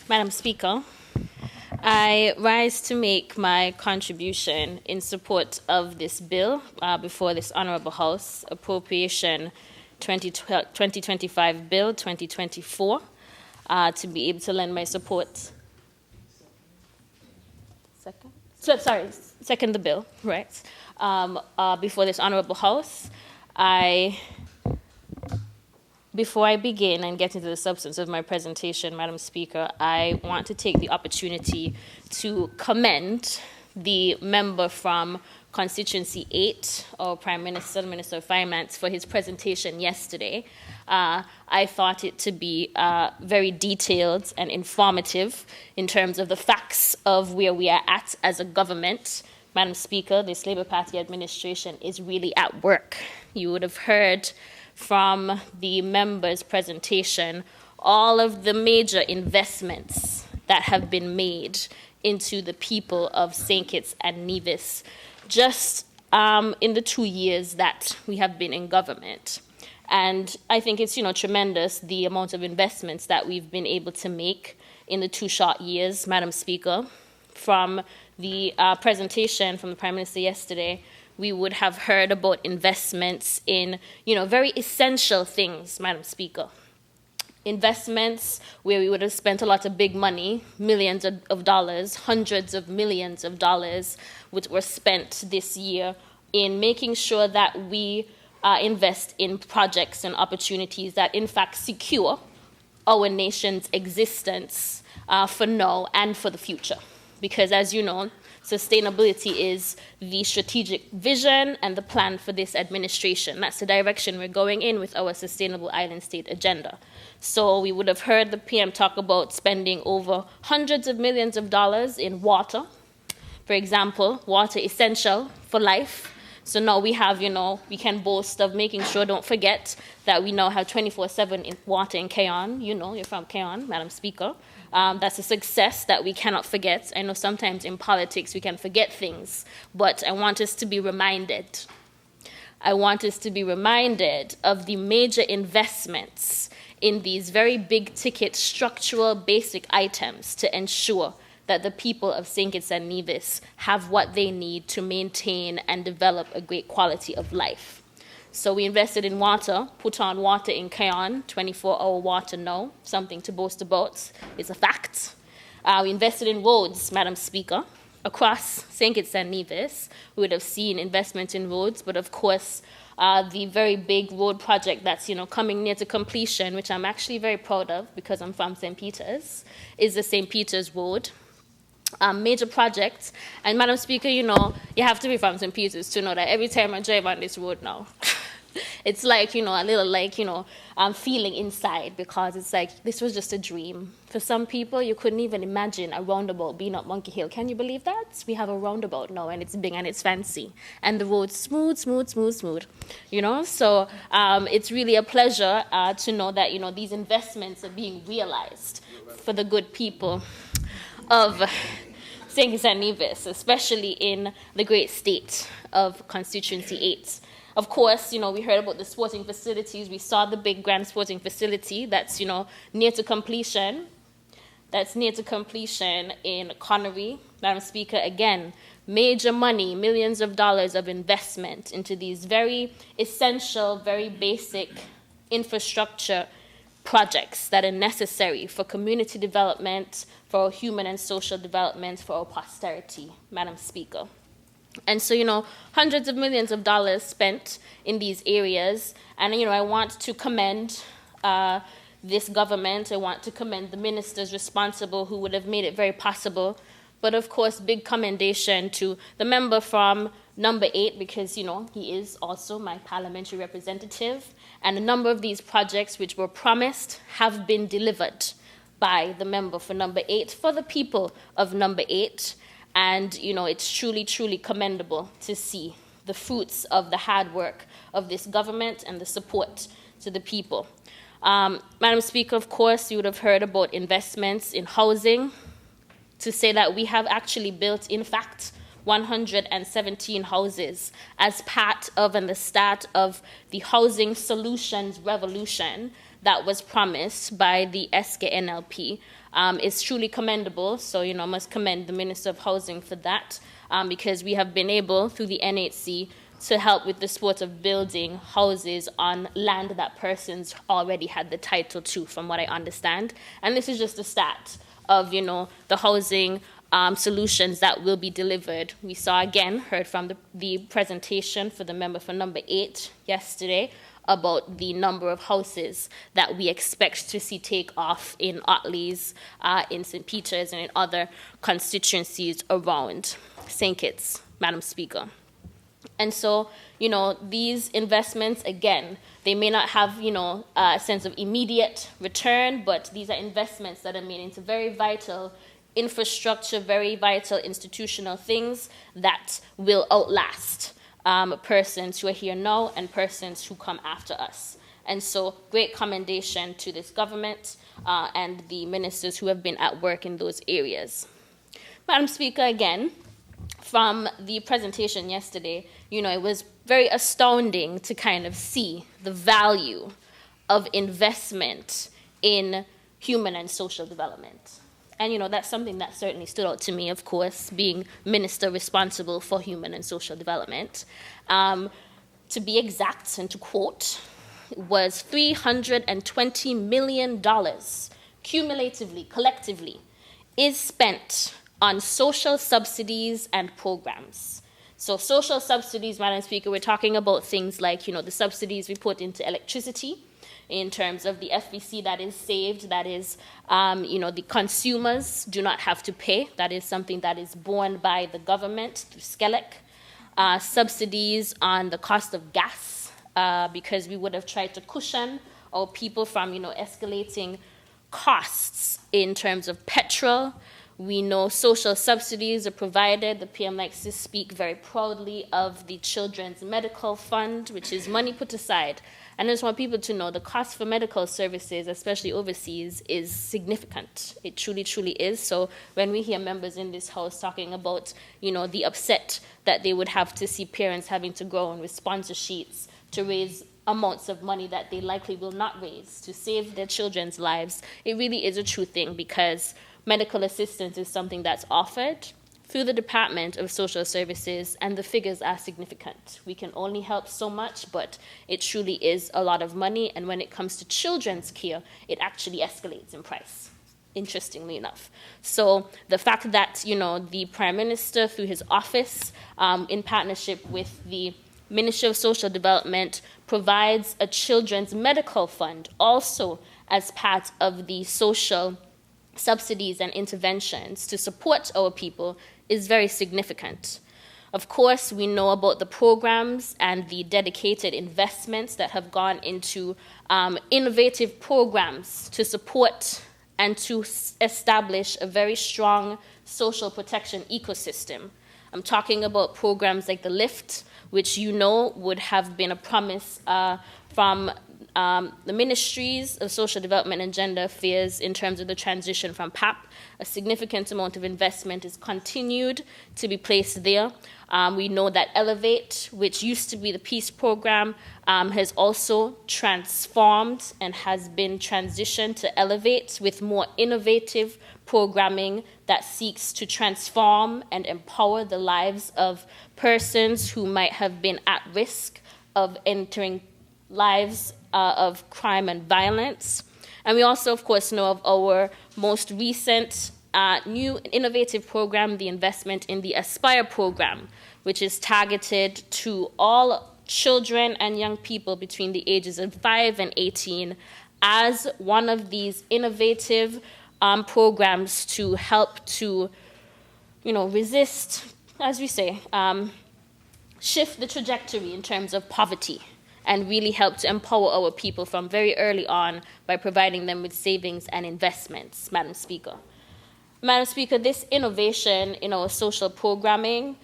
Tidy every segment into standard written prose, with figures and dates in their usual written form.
Madam Speaker, I rise to make my contribution in support of this bill before this Honourable House, Appropriation 2025 Bill 2024, to be able to lend my support. Second the bill, right? Before this Honourable House. Before I begin and get into the substance of my presentation, Madam Speaker, I want to take the opportunity to commend the member from Constituency 8, our Prime Minister, the Minister of Finance, for his presentation yesterday. I thought it to be very detailed and informative in terms of the facts of where we are at as a government. Madam Speaker, this Labour Party administration is really at work. You would have heard from the member's presentation all of the major investments that have been made into the people of St. Kitts and Nevis just in the 2 years that we have been in government. And I think it's, tremendous the amount of investments that we've been able to make in the 2 short years, Madam Speaker. From the presentation from the Prime Minister yesterday, we would have heard about investments in, very essential things, Madam Speaker. Investments where we would have spent a lot of big money, millions of dollars, hundreds of millions of dollars, which were spent this year in making sure that we invest in projects and opportunities that, in fact, secure our nation's existence for now and for the future. Because, as you know, sustainability is the strategic vision and the plan for this administration. That's the direction we're going in with our Sustainable Island State agenda. So we would have heard the PM talk about spending over hundreds of millions of dollars in water. For example, water essential for life. So now we have, we can boast of making sure, don't forget, that we now have 24/7 water in Keon. You're from Keon, Madam Speaker. That's a success that we cannot forget. I know sometimes in politics we can forget things, but I want us to be reminded. I want us to be reminded of the major investments in these very big ticket structural basic items to ensure that the people of St. Kitts and Nevis have what they need to maintain and develop a great quality of life. So we invested in water, put on water in Keon, 24-hour water now, something to boast about, is a fact. We invested in roads, Madam Speaker, across St. Kitts and Nevis. We would have seen investment in roads, but of course, the very big road project that's, coming near to completion, which I'm actually very proud of because I'm from St. Peter's, is the St. Peter's Road. Major projects. And Madam Speaker, you have to be from St. Peter's to know that every time I drive on this road now, it's like, a little feeling inside, because it's like, this was just a dream. For some people, you couldn't even imagine a roundabout being up Monkey Hill. Can you believe that? We have a roundabout now, and it's big and it's fancy. And the road's smooth. So it's really a pleasure to know that, these investments are being realized for the good people of St. Kitts and Nevis, especially in the great state of Constituency 8. Of course, we heard about the sporting facilities. We saw the big grand sporting facility that's, near to completion. That's near to completion in Connery. Madam Speaker, again, major money, millions of dollars of investment into these very essential, very basic infrastructure projects that are necessary for community development, for our human and social development, for our posterity, Madam Speaker. And so, hundreds of millions of dollars spent in these areas. And, I want to commend this government. I want to commend the ministers responsible who would have made it very possible. But, of course, big commendation to the member from number 8, because, he is also my parliamentary representative. And a number of these projects which were promised have been delivered by the member for number 8 for the people of number 8. And, it's truly, truly commendable to see the fruits of the hard work of this government and the support to the people. Madam Speaker, of course, you would have heard about investments in housing, to say that we have actually built, in fact, 117 houses as part of and the start of the housing solutions revolution that was promised by the SKNLP is truly commendable. So, I must commend the Minister of Housing for that, because we have been able, through the NHC, to help with the sport of building houses on land that persons already had the title to, from what I understand. And this is just the start of, the housing solutions that will be delivered. We heard from the presentation for the member for number 8 yesterday about the number of houses that we expect to see take off in Otley's, in St. Peter's, and in other constituencies around St. Kitts, Madam Speaker. And so, these investments, again, they may not have, a sense of immediate return, but these are investments that are made into very vital infrastructure, very vital institutional things that will outlast persons who are here now and persons who come after us. And so, great commendation to this government and the ministers who have been at work in those areas. Madam Speaker, again, from the presentation yesterday, it was very astounding to kind of see the value of investment in human and social development. And, that's something that certainly stood out to me, of course, being minister responsible for human and social development. To be exact and to quote, was $320 million cumulatively, collectively, is spent on social subsidies and programs. So social subsidies, Madam Speaker, we're talking about things like, the subsidies we put into electricity, in terms of the FBC that is saved, that is, the consumers do not have to pay. That is something that is borne by the government through SKELEC. Subsidies on the cost of gas, because we would have tried to cushion our people from, escalating costs in terms of petrol. We know social subsidies are provided. The PM likes to speak very proudly of the Children's Medical Fund, which is money put aside. And I just want people to know the cost for medical services, especially overseas, is significant. It truly, truly is. So when we hear members in this House talking about, the upset that they would have to see parents having to go on with sponsor sheets to raise amounts of money that they likely will not raise to save their children's lives, it really is a true thing, because medical assistance is something that's offered through the Department of Social Services, and the figures are significant. We can only help so much, but it truly is a lot of money, and when it comes to children's care, it actually escalates in price, interestingly enough. So the fact that, the Prime Minister, through his office, in partnership with the Ministry of Social Development, provides a children's medical fund also as part of the social subsidies and interventions to support our people is very significant. Of course, we know about the programs and the dedicated investments that have gone into innovative programs to support and to establish a very strong social protection ecosystem. I'm talking about programs like the LIFT, which would have been a promise from the Ministries of Social Development and Gender Affairs in terms of the transition from PAP. A significant amount of investment is continued to be placed there. We know that Elevate, which used to be the Peace Program, has also transformed and has been transitioned to Elevate with more innovative programming that seeks to transform and empower the lives of persons who might have been at risk of entering lives of crime and violence. And we also, of course, know of our most recent new innovative program, the investment in the Aspire program, which is targeted to all children and young people between the ages of 5 and 18 as one of these innovative programs to help to, resist, as we say, shift the trajectory in terms of poverty, and really help to empower our people from very early on by providing them with savings and investments, Madam Speaker. Madam Speaker, this innovation in our social programming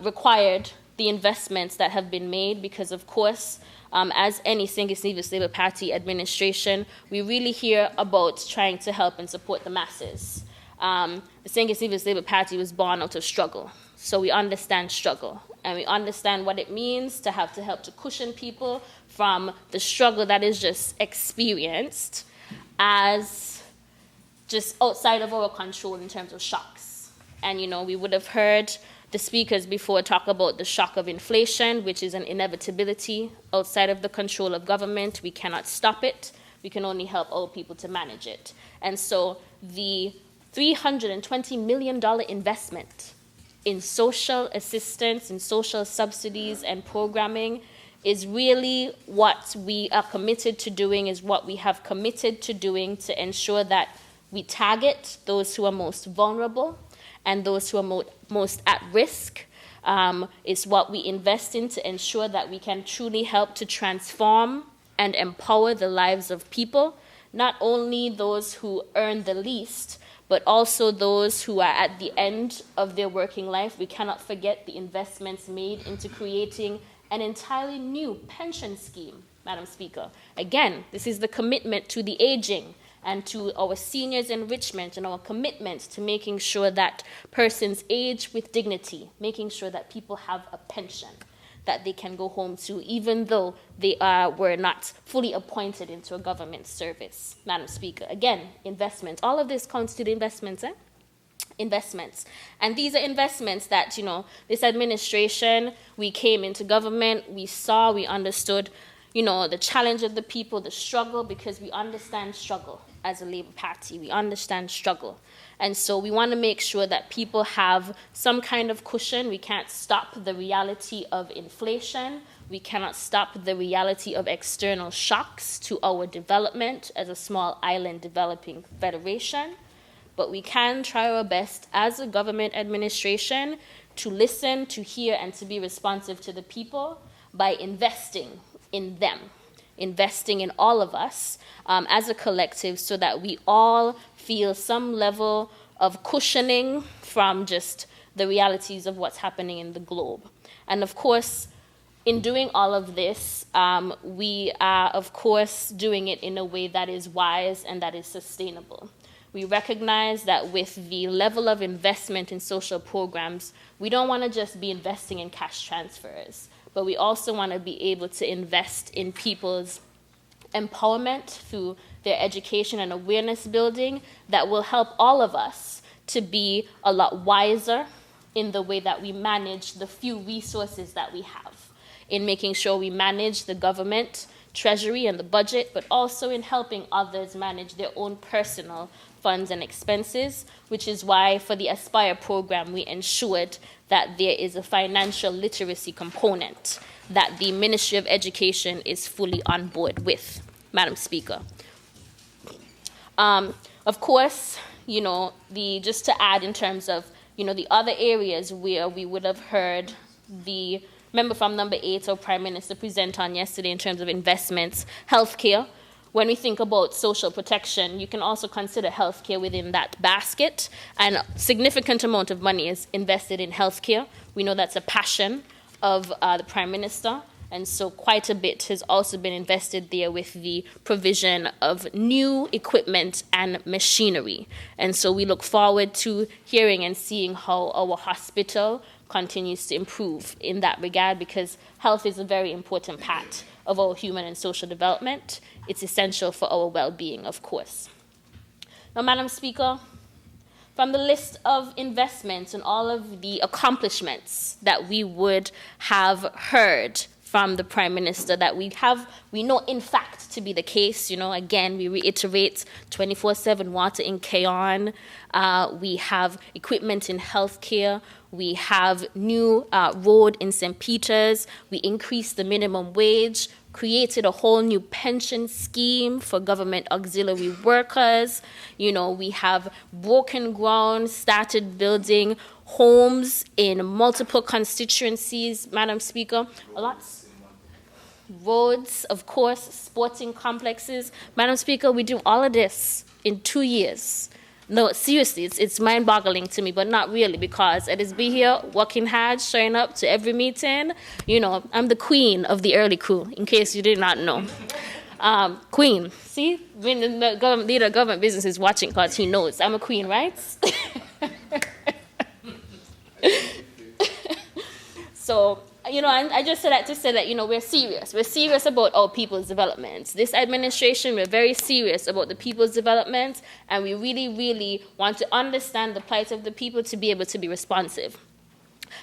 required the investments that have been made because, of course, as any St. Kitts Labour Party administration, we really hear about trying to help and support the masses. The St. Kitts Labour Party was born out of struggle. So we understand struggle, and we understand what it means to have to help to cushion people from the struggle that is just experienced as just outside of our control in terms of shocks. And, we would have heard the speakers before talk about the shock of inflation, which is an inevitability outside of the control of government. We cannot stop it. We can only help our people to manage it. And so the $320 million investment in social assistance, in social subsidies and programming is really what we are committed to doing, is what we have committed to doing to ensure that we target those who are most vulnerable and those who are most at risk. Is what we invest in to ensure that we can truly help to transform and empower the lives of people, not only those who earn the least, but also those who are at the end of their working life. We cannot forget the investments made into creating an entirely new pension scheme, Madam Speaker. Again, this is the commitment to the aging and to our seniors' enrichment and our commitment to making sure that persons age with dignity, making sure that people have a pension that they can go home to, even though they were not fully appointed into a government service, Madam Speaker. Again, investments. All of this counts to the investments, investments. And these are investments that, this administration, we came into government, we saw, we understood, the challenge of the people, the struggle, because we understand struggle as a Labour Party. We understand struggle. And so we want to make sure that people have some kind of cushion. We can't stop the reality of inflation. We cannot stop the reality of external shocks to our development as a small island developing federation. But we can try our best as a government administration to listen, to hear, and to be responsive to the people by investing in them, investing in all of us as a collective, so that we all feel some level of cushioning from just the realities of what's happening in the globe. And of course, in doing all of this, we are, of course, doing it in a way that is wise and that is sustainable. We recognize that with the level of investment in social programs, we don't want to just be investing in cash transfers, but we also want to be able to invest in people's empowerment through their education and awareness building that will help all of us to be a lot wiser in the way that we manage the few resources that we have, in making sure we manage the government, treasury, and the budget, but also in helping others manage their own personal funds and expenses, which is why for the Aspire program, we ensured that there is a financial literacy component that the Ministry of Education is fully on board with, Madam Speaker. Of course, just to add in terms of, the other areas where we would have heard the member from number 8, our Prime Minister, present on yesterday in terms of investments, healthcare. When we think about social protection, you can also consider healthcare within that basket, and a significant amount of money is invested in healthcare. We know that's a passion of the Prime Minister, and so quite a bit has also been invested there with the provision of new equipment and machinery. And so we look forward to hearing and seeing how our hospital continues to improve in that regard, because health is a very important part of our human and social development. It's essential for our well-being, of course. Now, Madam Speaker, from the list of investments and all of the accomplishments that we would have heard from the Prime Minister that we know in fact to be the case, again, we reiterate 24/7 water in Keon, we have equipment in healthcare, we have new road in St. Peter's, we increased the minimum wage, created a whole new pension scheme for government auxiliary workers. We have broken ground, started building homes in multiple constituencies, Madam Speaker. A lot. Roads, of course, sporting complexes. Madam Speaker, we do all of this in 2 years. No, seriously, it's mind-boggling to me, but not really, because it is be here, working hard, showing up to every meeting. I'm the queen of the early crew, in case you did not know. Queen. See, when the leader of government business is watching, because he knows I'm a queen, right? So, and I just said that to say that, we're serious. We're serious about our people's development. This administration, we're very serious about the people's development, and we really, really want to understand the plight of the people to be able to be responsive.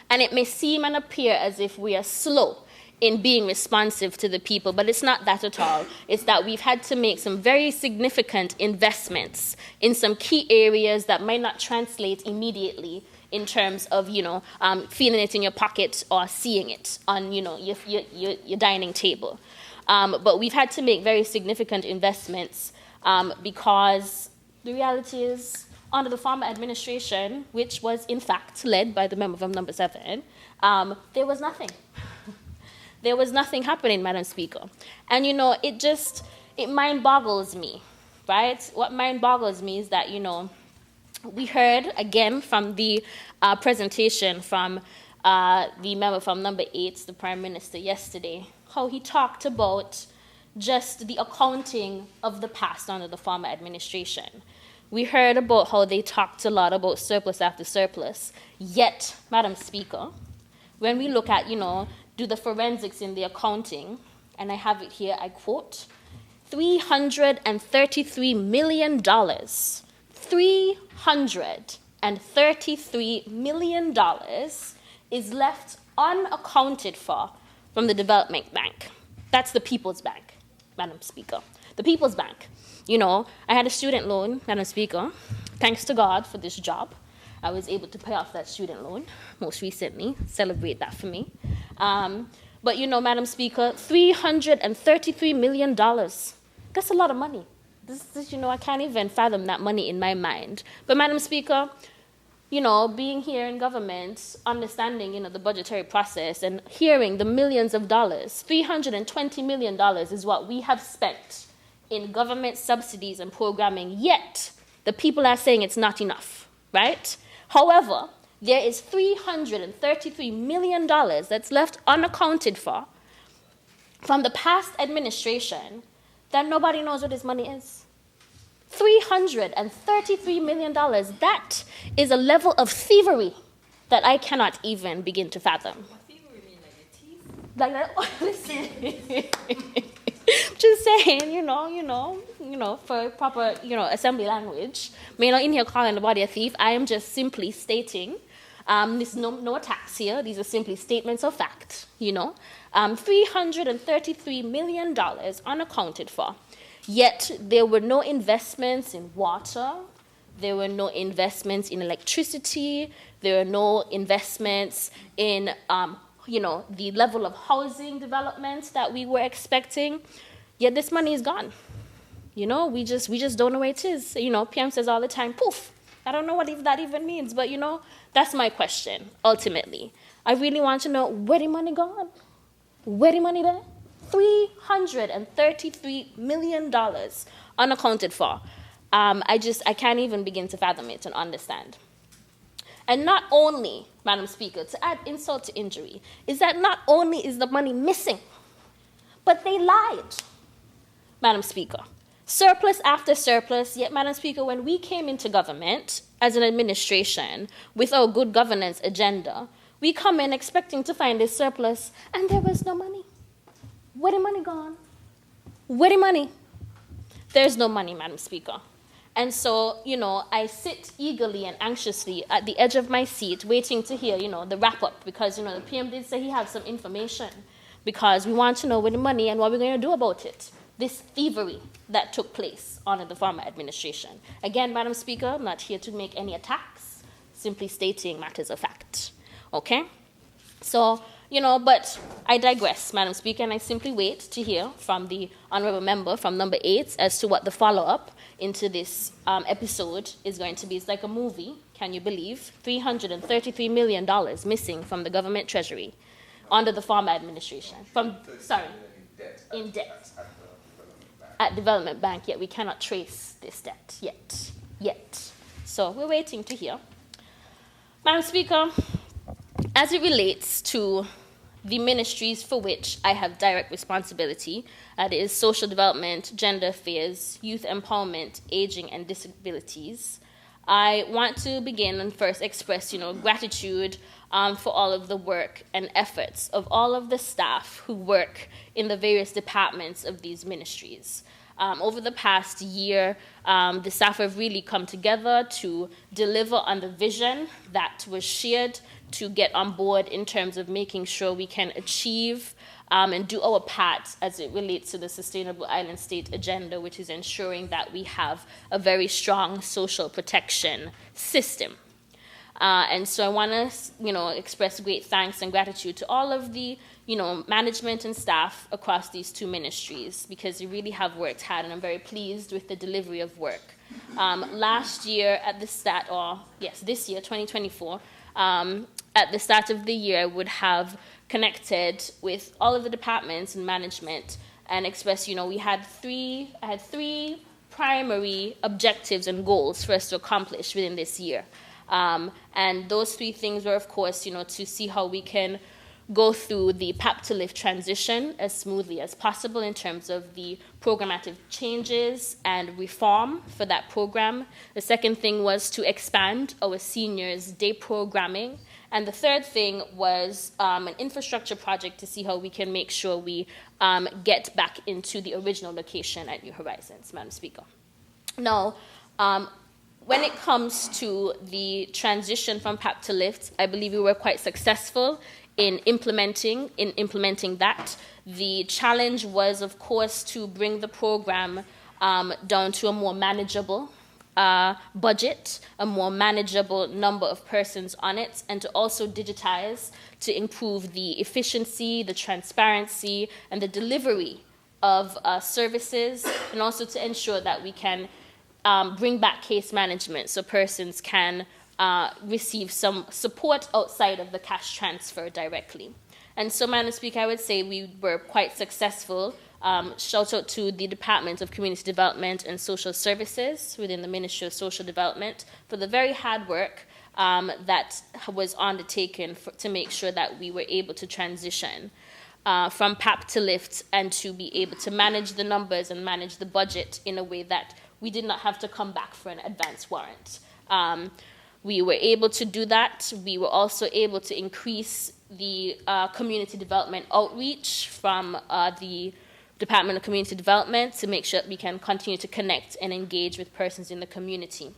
And it may seem and appear as if we are slow in being responsive to the people, but it's not that at all. It's that we've had to make some very significant investments in some key areas that might not translate immediately in terms of, feeling it in your pocket or seeing it on, your dining table. But we've had to make very significant investments because the reality is, under the former administration, which was in fact led by the member from number 7, there was nothing. There was nothing happening, Madam Speaker. And, it mind boggles me, right? What mind boggles me is that, we heard again from the presentation from the member from number 8, the Prime Minister, yesterday, how he talked about just the accounting of the past under the former administration. We heard about how they talked a lot about surplus after surplus. Yet, Madam Speaker, when we look at, do the forensics in the accounting, and I have it here, I quote, $333 million. $333 million is left unaccounted for from the Development Bank. That's the People's Bank, Madam Speaker. The People's Bank. I had a student loan, Madam Speaker. Thanks to God for this job, I was able to pay off that student loan most recently. Celebrate that for me. But, Madam Speaker, $333 million. That's a lot of money. This, I can't even fathom that money in my mind. But, Madam Speaker, being here in government, understanding, the budgetary process and hearing the millions of dollars, $320 million is what we have spent in government subsidies and programming, yet the people are saying it's not enough, right? However, there is $333 million that's left unaccounted for from the past administration that nobody knows what this money is. $333 million, that is a level of thievery that I cannot even begin to fathom. What thievery mean, Like that, listen. Just saying, for proper, assembly language. May not in here calling the body a thief. I am just simply stating, there's no attacks here. These are simply statements of fact, $333 million unaccounted for. Yet there were no investments in water. There were no investments in electricity. There were no investments in the level of housing development that we were expecting, yet this money is gone. We just don't know where it is. PM says all the time, poof. I don't know what that even means, but that's my question, ultimately. I really want to know where the money gone? Where the money there? $333 million unaccounted for. I can't even begin to fathom it and understand. And not only, Madam Speaker, to add insult to injury, is that not only is the money missing, but they lied, Madam Speaker. Surplus after surplus, yet, Madam Speaker, when we came into government as an administration with our good governance agenda, we come in expecting to find a surplus, and there was no money. Where the money gone? Where the money? There's no money, Madam Speaker. And so, I sit eagerly and anxiously at the edge of my seat waiting to hear, the wrap-up because, the PM did say he has some information because we want to know where the money and what we're going to do about it. This thievery that took place under the former administration. Again, Madam Speaker, I'm not here to make any attacks, simply stating matters of fact. Okay? So, but I digress, Madam Speaker, and I simply wait to hear from the honourable member from number 8 as to what the follow-up into this episode is going to be. It's like a movie, can you believe? $333 million missing from the government treasury under the former administration. In debt. At Development Bank, yet we cannot trace this debt yet. So we're waiting to hear. Madam Speaker, as it relates to the ministries for which I have direct responsibility, that is social development, gender affairs, youth empowerment, aging, and disabilities, I want to begin and first express, gratitude for all of the work and efforts of all of the staff who work in the various departments of these ministries. Over the past year, the staff have really come together to deliver on the vision that was shared, to get on board in terms of making sure we can achieve and do our part as it relates to the Sustainable Island State agenda, which is ensuring that we have a very strong social protection system. And so I want to, express great thanks and gratitude to all of the, management and staff across these two ministries, because they really have worked hard, and I'm very pleased with the delivery of work. Last year at the start, this year, 2024, at the start of the year, I would have connected with all of the departments and management and expressed, I had three primary objectives and goals for us to accomplish within this year. And those three things were, of course, to see how we can go through the PAP to LIFT transition as smoothly as possible in terms of the programmatic changes and reform for that program. The second thing was to expand our seniors' day programming. And the third thing was an infrastructure project to see how we can make sure we get back into the original location at New Horizons, Madam Speaker. Now, when it comes to the transition from PAP to LIFT, I believe we were quite successful in implementing that. The challenge was, of course, to bring the program down to a more manageable budget, a more manageable number of persons on it, and to also digitize to improve the efficiency, the transparency, and the delivery of services, and also to ensure that we can bring back case management so persons can receive some support outside of the cash transfer directly. And so, Madam Speaker, I would say we were quite successful. Shout out to the Department of Community Development and Social Services within the Ministry of Social Development for the very hard work that was undertaken to make sure that we were able to transition from PAP to LIFT and to be able to manage the numbers and manage the budget in a way that we did not have to come back for an advance warrant. We were able to do that. We were also able to increase the community development outreach from the Department of Community Development to make sure that we can continue to connect and engage with persons in the community.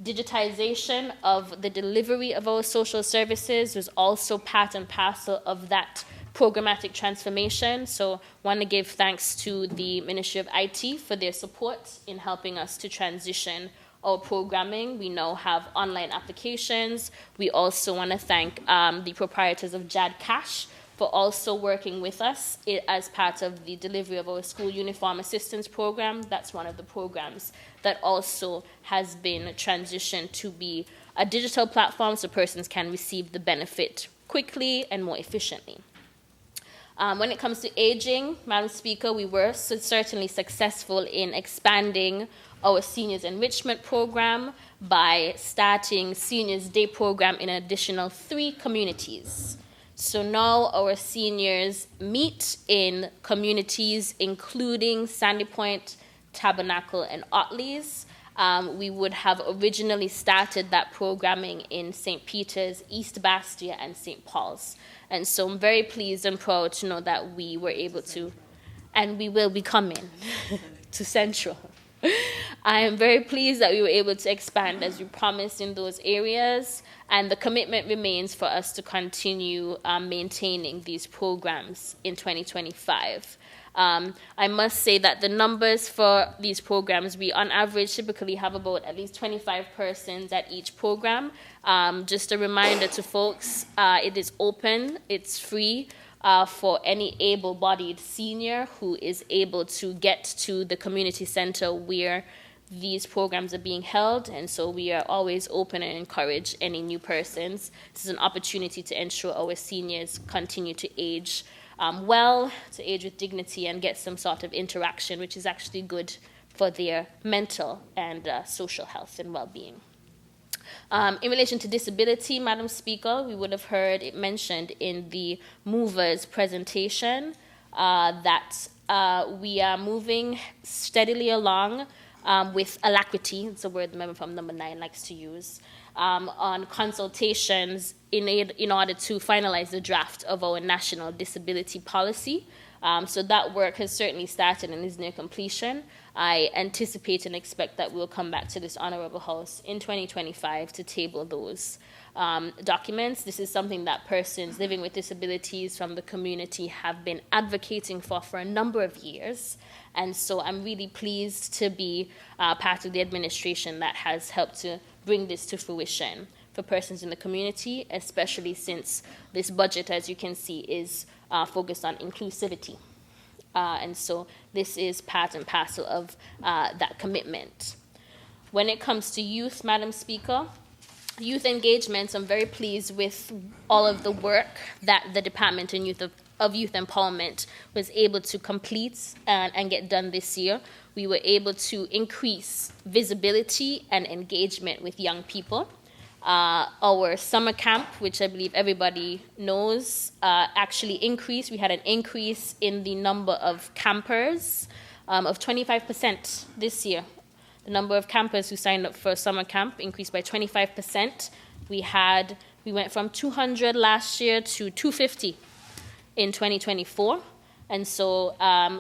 Digitization of the delivery of our social services was also part and parcel of that programmatic transformation. So I want to give thanks to the Ministry of IT for their support in helping us to transition our programming. We now have online applications. We also want to thank the proprietors of JAD Cash for also working with us as part of the delivery of our school uniform assistance program. That's one of the programs that also has been transitioned to be a digital platform so persons can receive the benefit quickly and more efficiently. When it comes to aging, Madam Speaker, we were certainly successful in expanding our seniors enrichment program by starting seniors day program in an additional 3 communities. So now our seniors meet in communities including Sandy Point, Tabernacle, and Otley's. We would have originally started that programming in St. Peter's, East Bastia, and St. Paul's. And so I'm very pleased and proud to know that we were able to, and we will be coming to Central. I am very pleased that we were able to expand as we promised in those areas, and the commitment remains for us to continue maintaining these programs in 2025. I must say that the numbers for these programs, we on average typically have about at least 25 persons at each program. Just a reminder to folks, it is open, it's free for any able-bodied senior who is able to get to the community center where these programs are being held, and so we are always open and encourage any new persons. This is an opportunity to ensure our seniors continue to age well, to age with dignity, and get some sort of interaction, which is actually good for their mental and social health and well-being. In relation to disability, Madam Speaker, we would have heard it mentioned in the movers' presentation that we are moving steadily along with alacrity, it's a word the member from number 9 likes to use, on consultations in order to finalize the draft of our national disability policy. So that work has certainly started and is near completion. I anticipate and expect that we'll come back to this Honorable House in 2025 to table those documents. This is something that persons living with disabilities from the community have been advocating for a number of years. And so I'm really pleased to be part of the administration that has helped to bring this to fruition for persons in the community, especially since this budget, as you can see, is focused on inclusivity. And so this is part and parcel of that commitment. When it comes to youth, Madam Speaker, youth engagement, I'm very pleased with all of the work that the Department of Youth Empowerment was able to complete and get done this year. We were able to increase visibility and engagement with young people. Our summer camp, which I believe everybody knows, actually increased. We had an increase in the number of campers of 25% this year. The number of campers who signed up for summer camp increased by 25%. We went from 200 last year to 250 in 2024. And so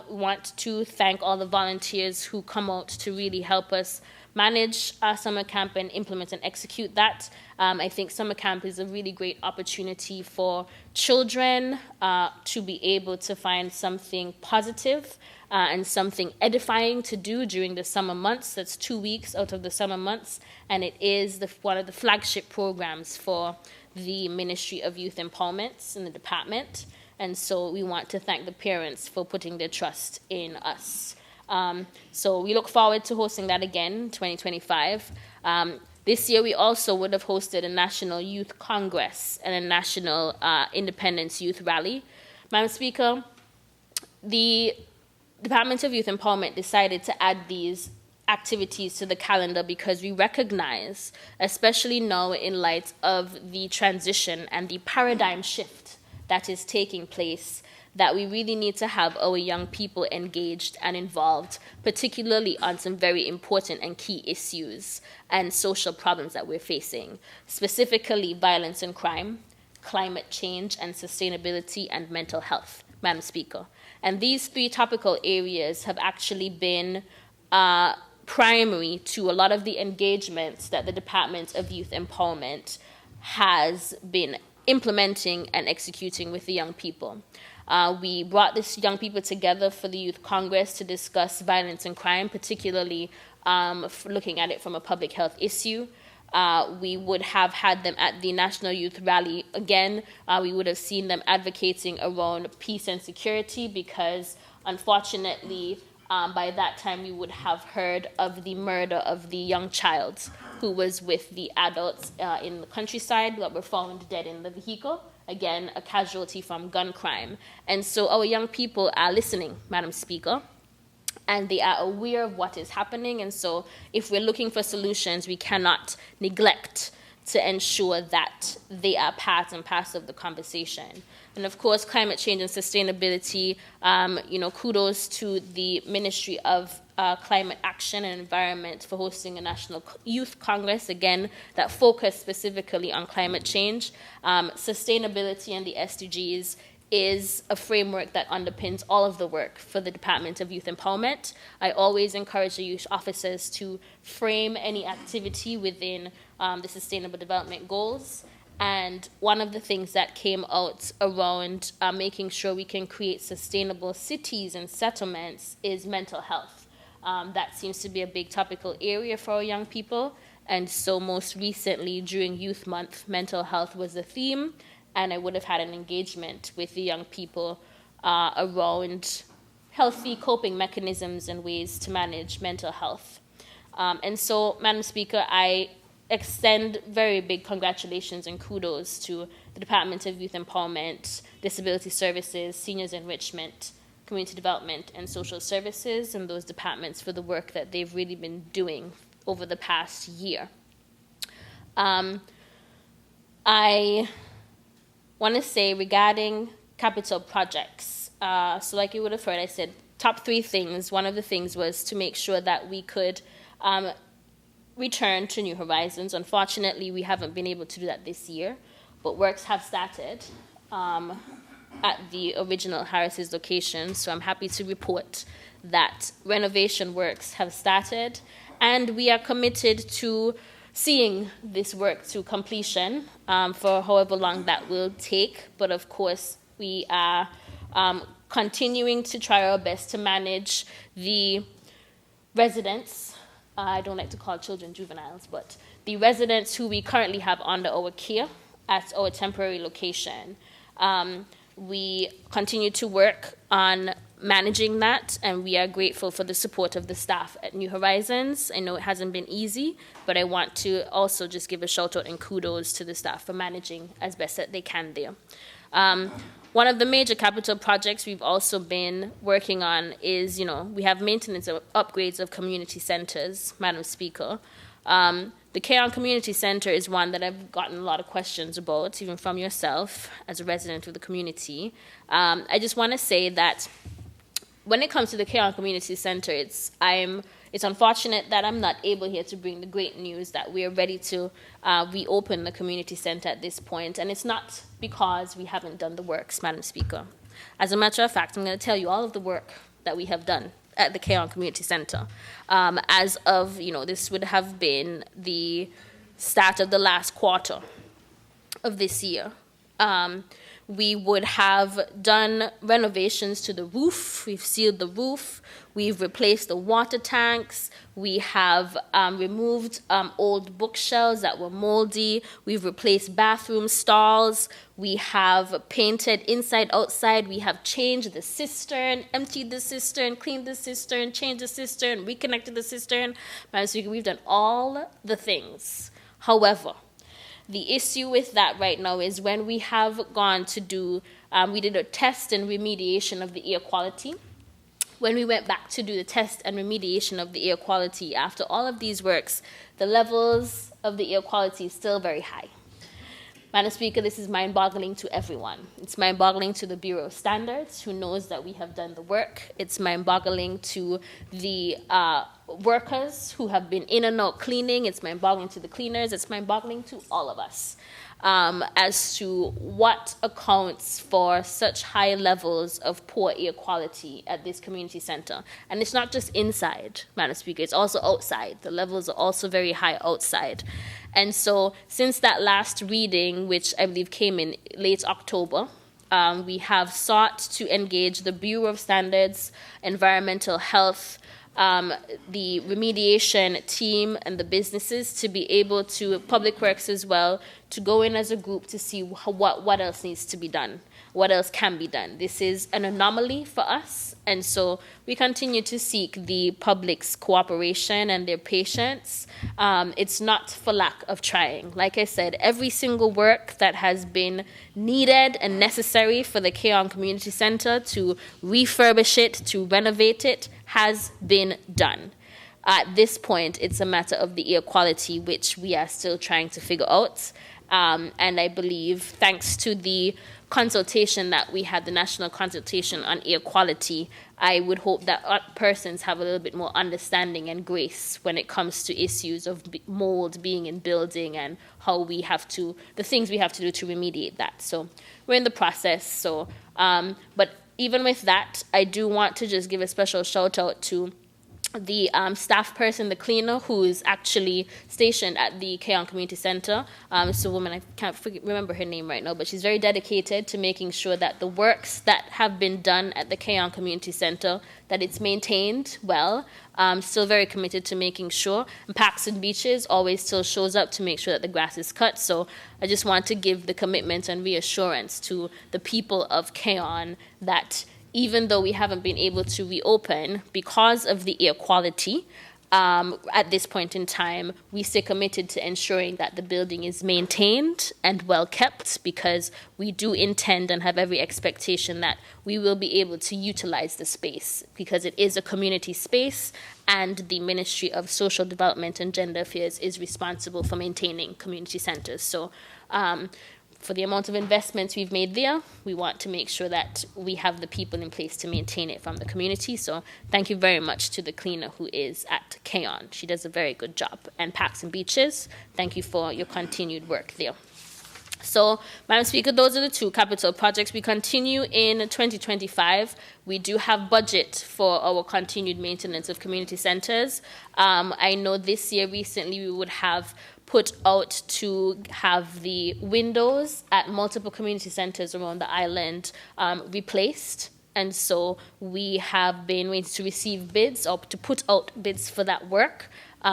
we want to thank all the volunteers who come out to really help us manage our summer camp and implement and execute that. I think summer camp is a really great opportunity for children to be able to find something positive and something edifying to do during the summer months. That's 2 weeks out of the summer months, and it is one of the flagship programs for the Ministry of Youth Empowerment in the department. And so we want to thank the parents for putting their trust in us. So we look forward to hosting that again, 2025. This year, we also would have hosted a National Youth Congress and a National Independence Youth Rally. Madam Speaker, the Department of Youth Empowerment decided to add these activities to the calendar because we recognize, especially now in light of the transition and the paradigm shift that is taking place, that we really need to have our young people engaged and involved, particularly on some very important and key issues and social problems that we're facing, specifically violence and crime, climate change and sustainability, and mental health, Madam Speaker. And these 3 topical areas have actually been primary to a lot of the engagements that the Department of Youth Empowerment has been implementing and executing with the young people. We brought these young people together for the Youth Congress to discuss violence and crime, particularly looking at it from a public health issue. We would have had them at the National Youth Rally again. We would have seen them advocating around peace and security because, unfortunately, by that time we would have heard of the murder of the young child who was with the adults in the countryside that were found dead in the vehicle. Again, a casualty from gun crime. And so our young people are listening, Madam Speaker, and they are aware of what is happening. And so if we're looking for solutions, we cannot neglect to ensure that they are part and parcel of the conversation. And of course, climate change and sustainability, kudos to the Ministry of Climate Action and Environment for hosting a National Youth Congress, again, that focused specifically on climate change. Sustainability and the SDGs is a framework that underpins all of the work for the Department of Youth Empowerment. I always encourage the youth officers to frame any activity within the Sustainable Development Goals. And one of the things that came out around making sure we can create sustainable cities and settlements is mental health. That seems to be a big topical area for our young people. And so most recently, during Youth Month, mental health was the theme. And I would have had an engagement with the young people around healthy coping mechanisms and ways to manage mental health. And so, Madam Speaker, I extend very big congratulations and kudos to the Department of Youth Empowerment, Disability Services, Seniors Enrichment, Community Development, and Social Services, and those departments for the work that they've really been doing over the past year. I want to say regarding capital projects, so like you would have heard, I said top three things, one of the things was to make sure that we could return to New Horizons. Unfortunately, we haven't been able to do that this year, but works have started at the original Harris's location. So I'm happy to report that renovation works have started, and we are committed to seeing this work to completion for however long that will take. But of course, we are continuing to try our best to manage the residents. I don't like to call children juveniles, but the residents who we currently have under our care at our temporary location. We continue to work on managing that, and we are grateful for the support of the staff at New Horizons. I know it hasn't been easy, but I want to also just give a shout out and kudos to the staff for managing as best that they can there. One of the major capital projects we've also been working on is, we have maintenance of upgrades of community centers, Madam Speaker. The K-On Community Center is one that I've gotten a lot of questions about, even from yourself as a resident of the community. I just want to say that when it comes to the K-On Community Center, it's unfortunate that I'm not able here to bring the great news that we are ready to reopen the community center at this point. And it's not because we haven't done the works, Madam Speaker. As a matter of fact, I'm going to tell you all of the work that we have done at the K-On Community Center. As of, this would have been the start of the last quarter of this year. We would have done renovations to the roof. We've sealed the roof. We've replaced the water tanks. We have removed old bookshelves that were moldy. We've replaced bathroom stalls. We have painted inside, outside. We have changed the cistern, emptied the cistern, cleaned the cistern, changed the cistern, reconnected the cistern. Madam Speaker, we've done all the things. However, the issue with that right now is when we have gone to do, we did a test and remediation of the air quality. When we went back to do the test and remediation of the air quality, after all of these works, the levels of the air quality is still very high. Madam Speaker, this is mind-boggling to everyone. It's mind-boggling to the Bureau of Standards, who knows that we have done the work. It's mind-boggling to the workers who have been in and out cleaning. It's mind-boggling to the cleaners. It's mind-boggling to all of us as to what accounts for such high levels of poor air quality at this community center. And it's not just inside, Madam Speaker, it's also outside. The levels are also very high outside. And so since that last reading, which I believe came in late October, we have sought to engage the Bureau of Standards, Environmental Health, the remediation team and the businesses to be able to, Public Works as well, to go in as a group to see what else needs to be done, what else can be done. This is an anomaly for us, and so we continue to seek the public's cooperation and their patience. It's not for lack of trying. Like I said, every single work that has been needed and necessary for the K-On Community Center to refurbish it, to renovate it, has been done. At this point, it's a matter of the air quality, which we are still trying to figure out. And I believe, thanks to the consultation that we had, the national consultation on air quality, I would hope that persons have a little bit more understanding and grace when it comes to issues of mold being in building and how we have to, the things we have to do to remediate that. So we're in the process. So, but even with that, I do want to just give a special shout out to the staff person, the cleaner, who is actually stationed at the K-On Community Center. It's a woman, I can't remember her name right now, but she's very dedicated to making sure that the works that have been done at the K-On Community Center, that it's maintained well. Still very committed to making sure. And Parks and Beaches always still shows up to make sure that the grass is cut. So I just want to give the commitment and reassurance to the people of K-On that even though we haven't been able to reopen because of the air quality, at this point in time, we stay committed to ensuring that the building is maintained and well kept, because we do intend and have every expectation that we will be able to utilize the space, because it is a community space and the Ministry of Social Development and Gender Affairs is responsible for maintaining community centers. So for the amount of investments we've made there, we want to make sure that we have the people in place to maintain it from the community. So thank you very much to the cleaner who is at Keon. She does a very good job. And Parks and Beaches, thank you for your continued work there. So, Madam Speaker, those are the two capital projects. We continue in 2025. We do have budget for our continued maintenance of community centres. I know this year, recently, we would have put out to have the windows at multiple community centres around the island replaced. And so we have been waiting to receive bids or to put out bids for that work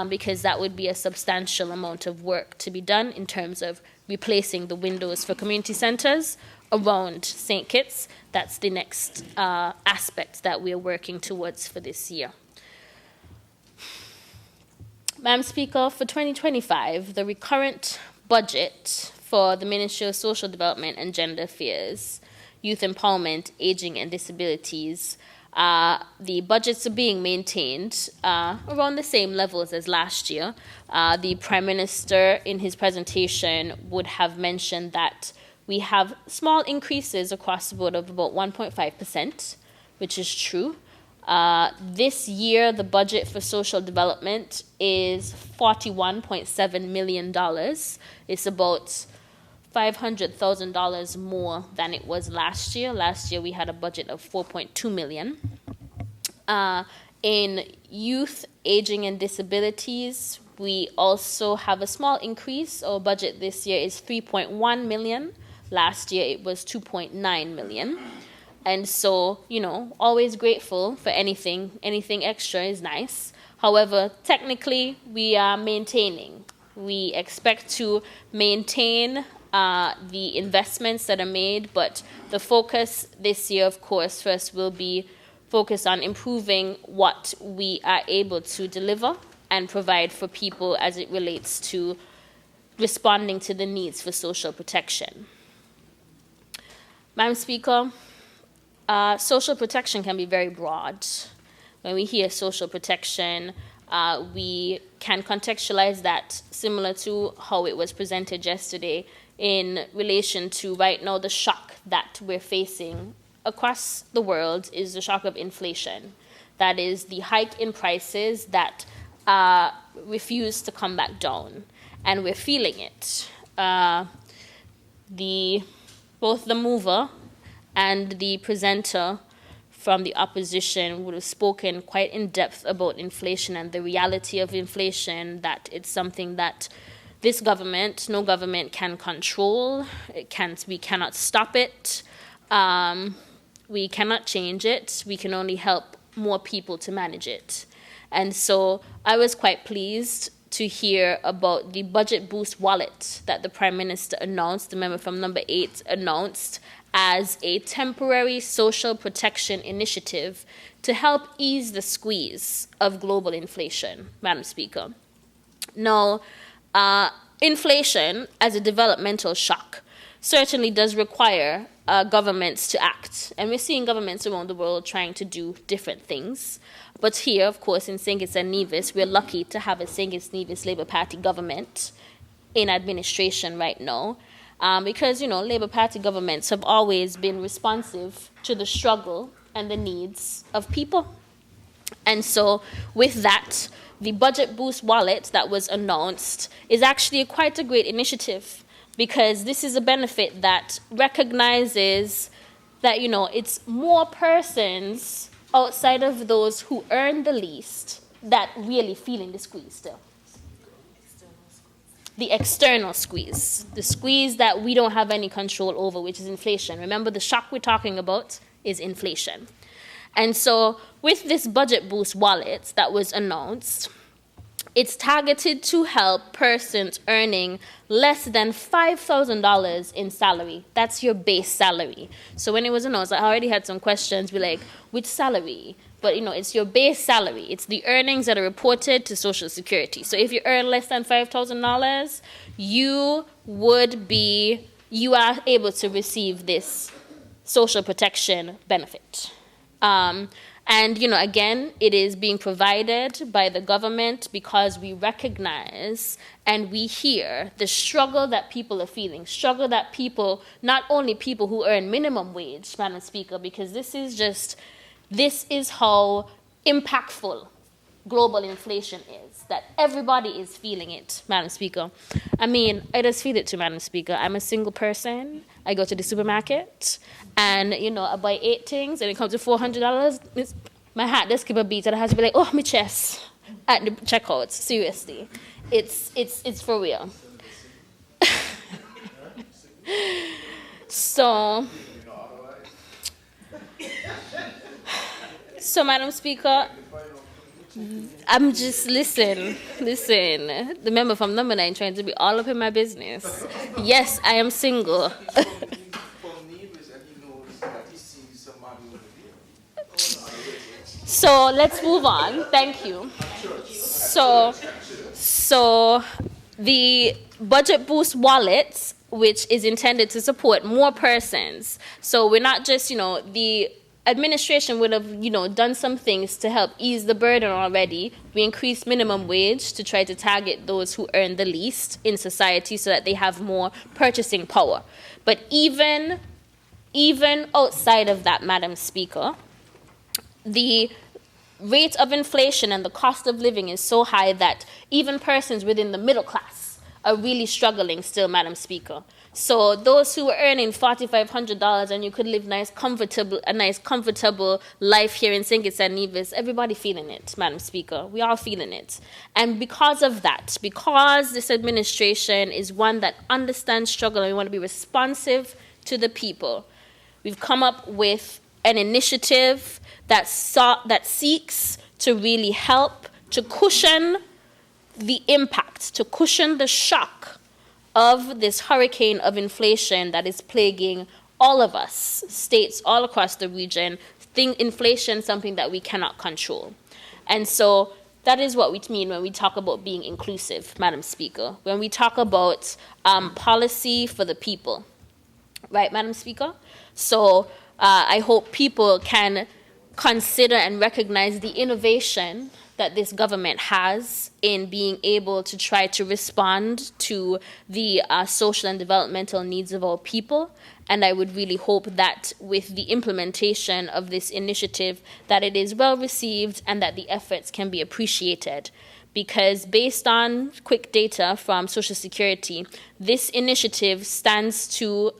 because that would be a substantial amount of work to be done in terms of replacing the windows for community centres around St. Kitts. That's the next aspect that we're working towards for this year. Madam Speaker, for 2025, the recurrent budget for the Ministry of Social Development and Gender Affairs, Youth Empowerment, Aging and Disabilities, the budgets are being maintained around the same levels as last year. The Prime Minister, in his presentation, would have mentioned that we have small increases across the board of about 1.5%, which is true. This year, the budget for social development is $41.7 million. It's about $500,000 more than it was last year. Last year, we had a budget of $4.2 million. In youth, aging, and disabilities, we also have a small increase. Our budget this year is $3.1 million. Last year, it was $2.9 million. And so, always grateful for anything. Anything extra is nice. However, technically, we are maintaining. We expect to maintain the investments that are made, but the focus this year, of course, first will be focused on improving what we are able to deliver and provide for people as it relates to responding to the needs for social protection. Madam Speaker, social protection can be very broad. When we hear social protection, we can contextualize that similar to how it was presented yesterday in relation to right now the shock that we're facing across the world is the shock of inflation. That is the hike in prices that refuse to come back down. And we're feeling it. Both the mover and the presenter from the opposition would have spoken quite in depth about inflation and the reality of inflation, that it's something that this government, no government can control. We cannot stop it. We cannot change it. We can only help more people to manage it. And so I was quite pleased to hear about the budget boost wallet that the Prime Minister announced, the member from number 8 announced, as a temporary social protection initiative to help ease the squeeze of global inflation, Madam Speaker. Now, inflation as a developmental shock certainly does require governments to act. And we're seeing governments around the world trying to do different things. But here, of course, in St. Kitts and Nevis, we're lucky to have a St. Kitts Nevis Labour Party government in administration right now. Because, Labour Party governments have always been responsive to the struggle and the needs of people. And so with that, the budget boost wallet that was announced is actually quite a great initiative, because this is a benefit that recognizes that, it's more persons outside of those who earn the least that really feeling the squeeze still. The external squeeze, the squeeze that we don't have any control over, which is inflation. Remember, the shock we're talking about is inflation. And so with this budget boost wallet that was announced, it's targeted to help persons earning less than $5,000 in salary. That's your base salary. So when it was announced, I already had some questions, which salary? But, it's your base salary. It's the earnings that are reported to Social Security. So if you earn less than $5,000, you are able to receive this social protection benefit. And And, again, it is being provided by the government because we recognize and we hear the struggle that people are feeling, struggle that people, not only people who earn minimum wage, Madam Speaker, because this is how impactful global inflation is, that everybody is feeling it, Madam Speaker. I mean, I just feel it too, Madam Speaker. I'm a single person. I go to the supermarket and, I buy 8 things and it comes to $400. My heart just keep a beat and I have to be like, oh, my chest at the checkout. Seriously. It's for real. So, Madam Speaker, I'm just, listen, the member from number 9 trying to be all up in my business. Yes, I am single. So let's move on. Thank you. So the budget boost wallets, which is intended to support more persons. So we're not just, the administration would have, done some things to help ease the burden already. We increased minimum wage to try to target those who earn the least in society so that they have more purchasing power. But even outside of that, Madam Speaker, the rate of inflation and the cost of living is so high that even persons within the middle class are really struggling still, Madam Speaker. So those who are earning $4,500 and you could live a nice, comfortable life here in St. Kitts and Nevis, everybody feeling it, Madam Speaker. We are feeling it. And because of that, because this administration is one that understands struggle and we want to be responsive to the people, we've come up with an initiative that seeks to really help to cushion the impact, to cushion the shock of this hurricane of inflation that is plaguing all of us, states all across the region. Inflation, something that we cannot control. And so that is what we mean when we talk about being inclusive, Madam Speaker, when we talk about policy for the people. Right, Madam Speaker? So I hope people can consider and recognize the innovation that this government has in being able to try to respond to the social and developmental needs of our people. And I would really hope that with the implementation of this initiative, that it is well received and that the efforts can be appreciated. Because based on quick data from Social Security, this initiative stands to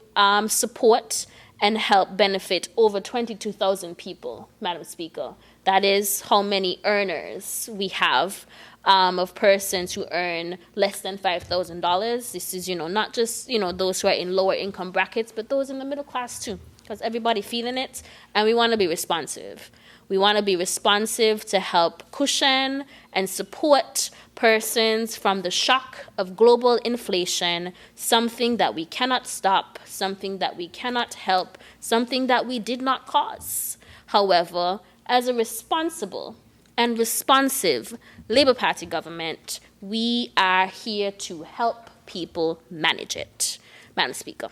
support and help benefit over 22,000 people, Madam Speaker. That is how many earners we have of persons who earn less than $5,000. This is, not just, those who are in lower income brackets, but those in the middle class too, because everybody feeling it, and we want to be responsive. We want to be responsive to help cushion and support persons from the shock of global inflation, something that we cannot stop, something that we cannot help, something that we did not cause. However, as a responsible and responsive Labour Party government, we are here to help people manage it, Madam Speaker.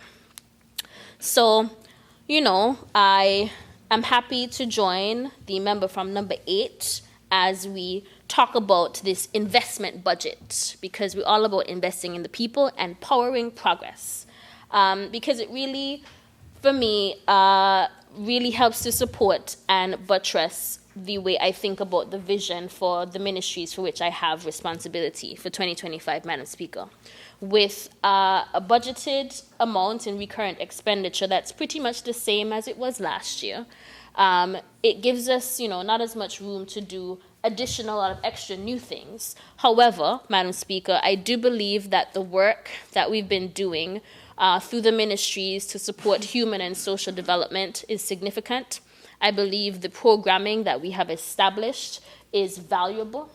So, I am happy to join the member from number 8 as we talk about this investment budget, because we're all about investing in the people and powering progress. Because it really, for me, really helps to support and buttress the way I think about the vision for the ministries for which I have responsibility for 2025, Madam Speaker. With a budgeted amount in recurrent expenditure that's pretty much the same as it was last year, it gives us, not as much room to do additional or extra new things. However, Madam Speaker, I do believe that the work that we've been doing through the ministries to support human and social development is significant. I believe the programming that we have established is valuable.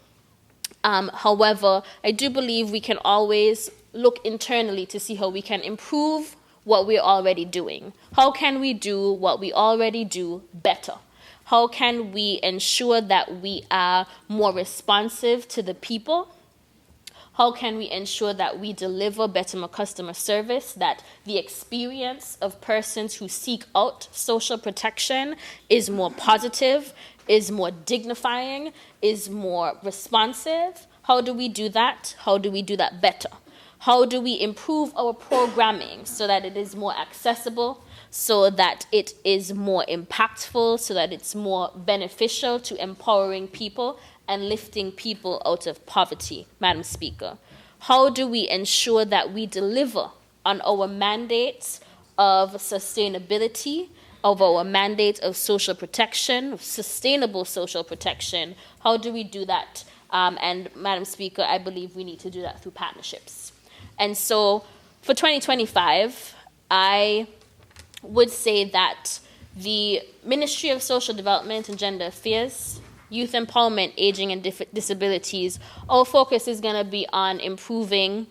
However, I do believe we can always look internally to see how we can improve what we're already doing. How can we do what we already do better? How can we ensure that we are more responsive to the people? How can we ensure that we deliver better customer service, that the experience of persons who seek out social protection is more positive, is more dignifying, is more responsive. How do we do that? How do we do that better? How do we improve our programming so that it is more accessible, so that it is more impactful, so that it's more beneficial to empowering people and lifting people out of poverty, Madam Speaker? How do we ensure that we deliver on our mandates of sustainability, of our mandate of social protection, of sustainable social protection? How do we do that? And Madam Speaker, I believe we need to do that through partnerships. And so for 2025, I would say that the Ministry of Social Development and Gender Affairs, Youth Empowerment, Aging and Disabilities, our focus is going to be on improving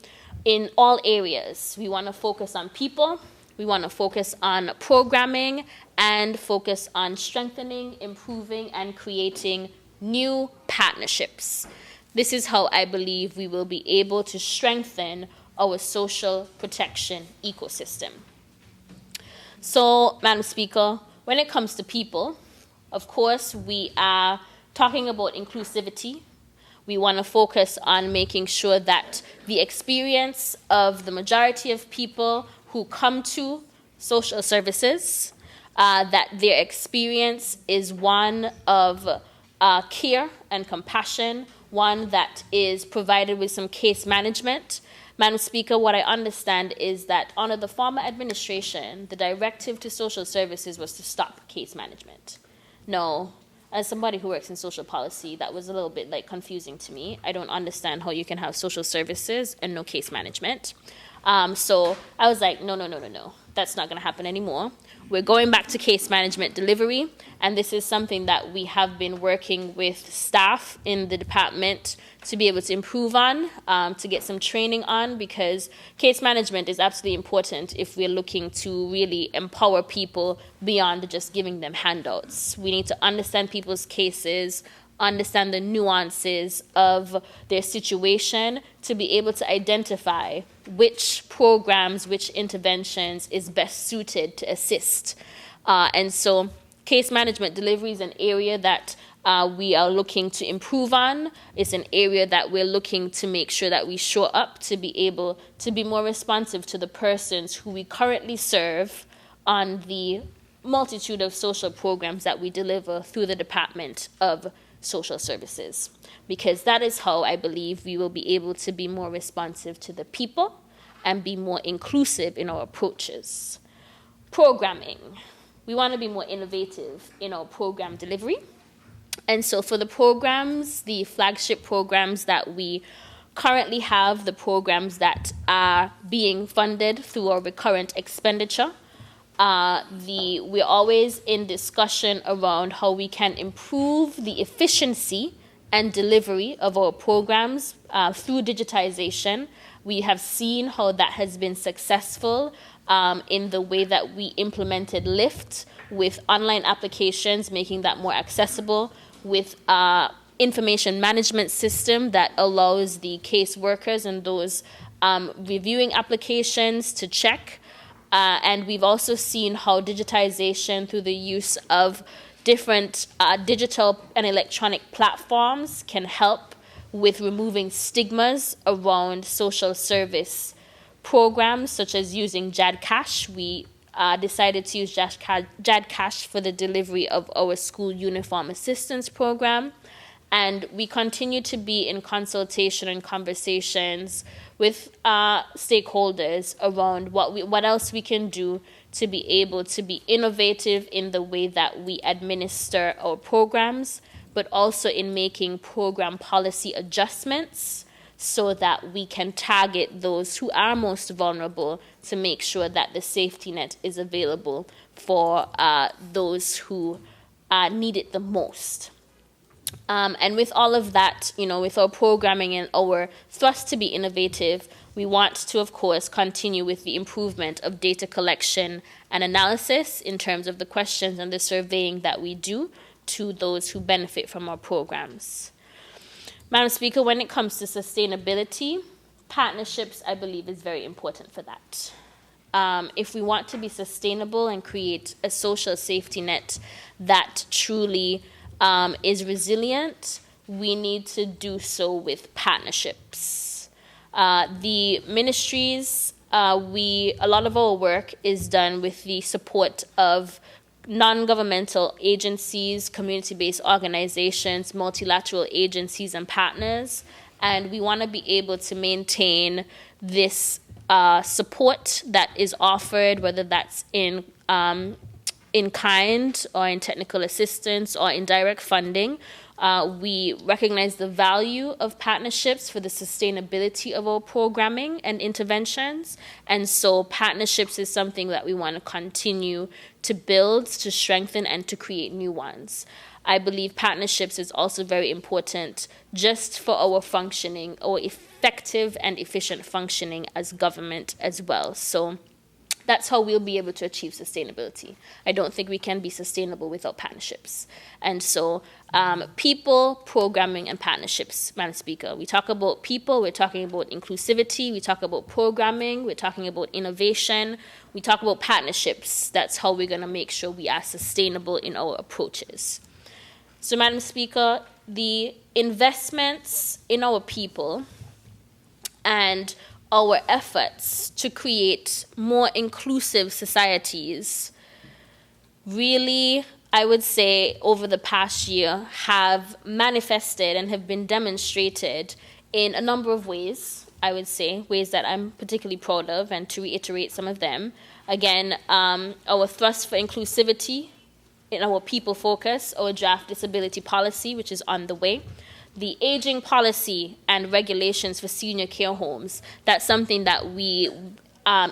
in all areas. We want to focus on people, we want to focus on programming, and focus on strengthening, improving, and creating new partnerships. This is how I believe we will be able to strengthen our social protection ecosystem. So, Madam Speaker, when it comes to people, of course, we are talking about inclusivity. We want to focus on making sure that the experience of the majority of people who come to social services, that their experience is one of care and compassion, one that is provided with some case management. Madam Speaker, what I understand is that under the former administration, the directive to social services was to stop case management. No, as somebody who works in social policy, that was a little bit confusing to me. I don't understand how you can have social services and no case management. So I was like, no. That's not going to happen anymore. We're going back to case management delivery, and this is something that we have been working with staff in the department to be able to improve on, to get some training on, because case management is absolutely important if we're looking to really empower people beyond just giving them handouts. We need to understand people's cases, understand the nuances of their situation to be able to identify which programs, which interventions is best suited to assist. And so case management delivery is an area that we are looking to improve on. It's an area that we're looking to make sure that we show up to be able to be more responsive to the persons who we currently serve on the multitude of social programs that we deliver through the Department of Social Services, because that is how I believe we will be able to be more responsive to the people and be more inclusive in our approaches. Programming. We want to be more innovative in our program delivery. And so for the programs, the flagship programs that we currently have, the programs that are being funded through our recurrent expenditure, we're always in discussion around how we can improve the efficiency and delivery of our programs through digitization. We have seen how that has been successful in the way that we implemented LIFT with online applications, making that more accessible, with information management system that allows the case workers and those reviewing applications to check. And we've also seen how digitization through the use of different digital and electronic platforms can help with removing stigmas around social service programs, such as using JAD-Cash. We decided to use JAD-Cash for the delivery of our school uniform assistance program. And we continue to be in consultation and conversations with stakeholders around what else we can do to be able to be innovative in the way that we administer our programs, but also in making program policy adjustments so that we can target those who are most vulnerable to make sure that the safety net is available for those who need it the most. And with all of that, with our programming and our thrust to be innovative, we want to, of course, continue with the improvement of data collection and analysis in terms of the questions and the surveying that we do to those who benefit from our programs. Madam Speaker, when it comes to sustainability, partnerships, I believe, is very important for that. If we want to be sustainable and create a social safety net that truly is resilient, we need to do so with partnerships. The ministries, a lot of our work is done with the support of non-governmental agencies, community-based organizations, multilateral agencies, and partners. And we want to be able to maintain this support that is offered, whether that's in kind or in technical assistance or in direct funding. We recognize the value of partnerships for the sustainability of our programming and interventions. And so partnerships is something that we want to continue to build, to strengthen, and to create new ones. I believe partnerships is also very important just for our functioning, our effective and efficient functioning as government as well. So that's how we'll be able to achieve sustainability. I don't think we can be sustainable without partnerships. And so people, programming, and partnerships, Madam Speaker. We talk about people, we're talking about inclusivity, we talk about programming, we're talking about innovation, we talk about partnerships. That's how we're going to make sure we are sustainable in our approaches. So, Madam Speaker, the investments in our people and our efforts to create more inclusive societies really, I would say, over the past year have manifested and have been demonstrated in a number of ways, I would say, ways that I'm particularly proud of, and to reiterate some of them. Again, our thrust for inclusivity in our people focus, our draft disability policy, which is on the way. The aging policy and regulations for senior care homes, that's something that we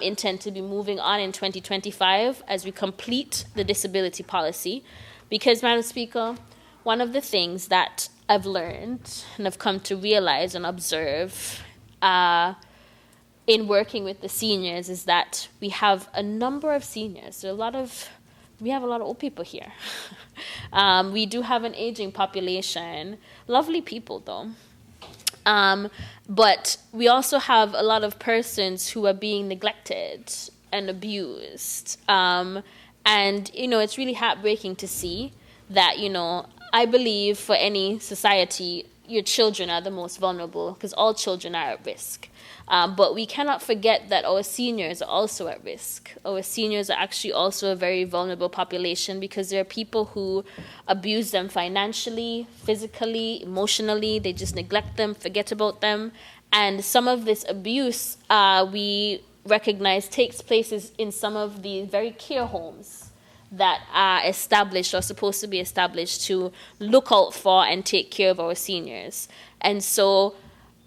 intend to be moving on in 2025 as we complete the disability policy. Because, Madam Speaker, one of the things that I've learned and I've come to realize and observe in working with the seniors is that we have a number of seniors. We have a lot of old people here. We do have an aging population. Lovely people, though. But we also have a lot of persons who are being neglected and abused. And, it's really heartbreaking to see that, I believe for any society, your children are the most vulnerable because all children are at risk. But we cannot forget that our seniors are also at risk. Our seniors are actually also a very vulnerable population because there are people who abuse them financially, physically, emotionally. They just neglect them, forget about them. And some of this abuse, we recognize, takes place in some of the very care homes that are established or supposed to be established to look out for and take care of our seniors. And so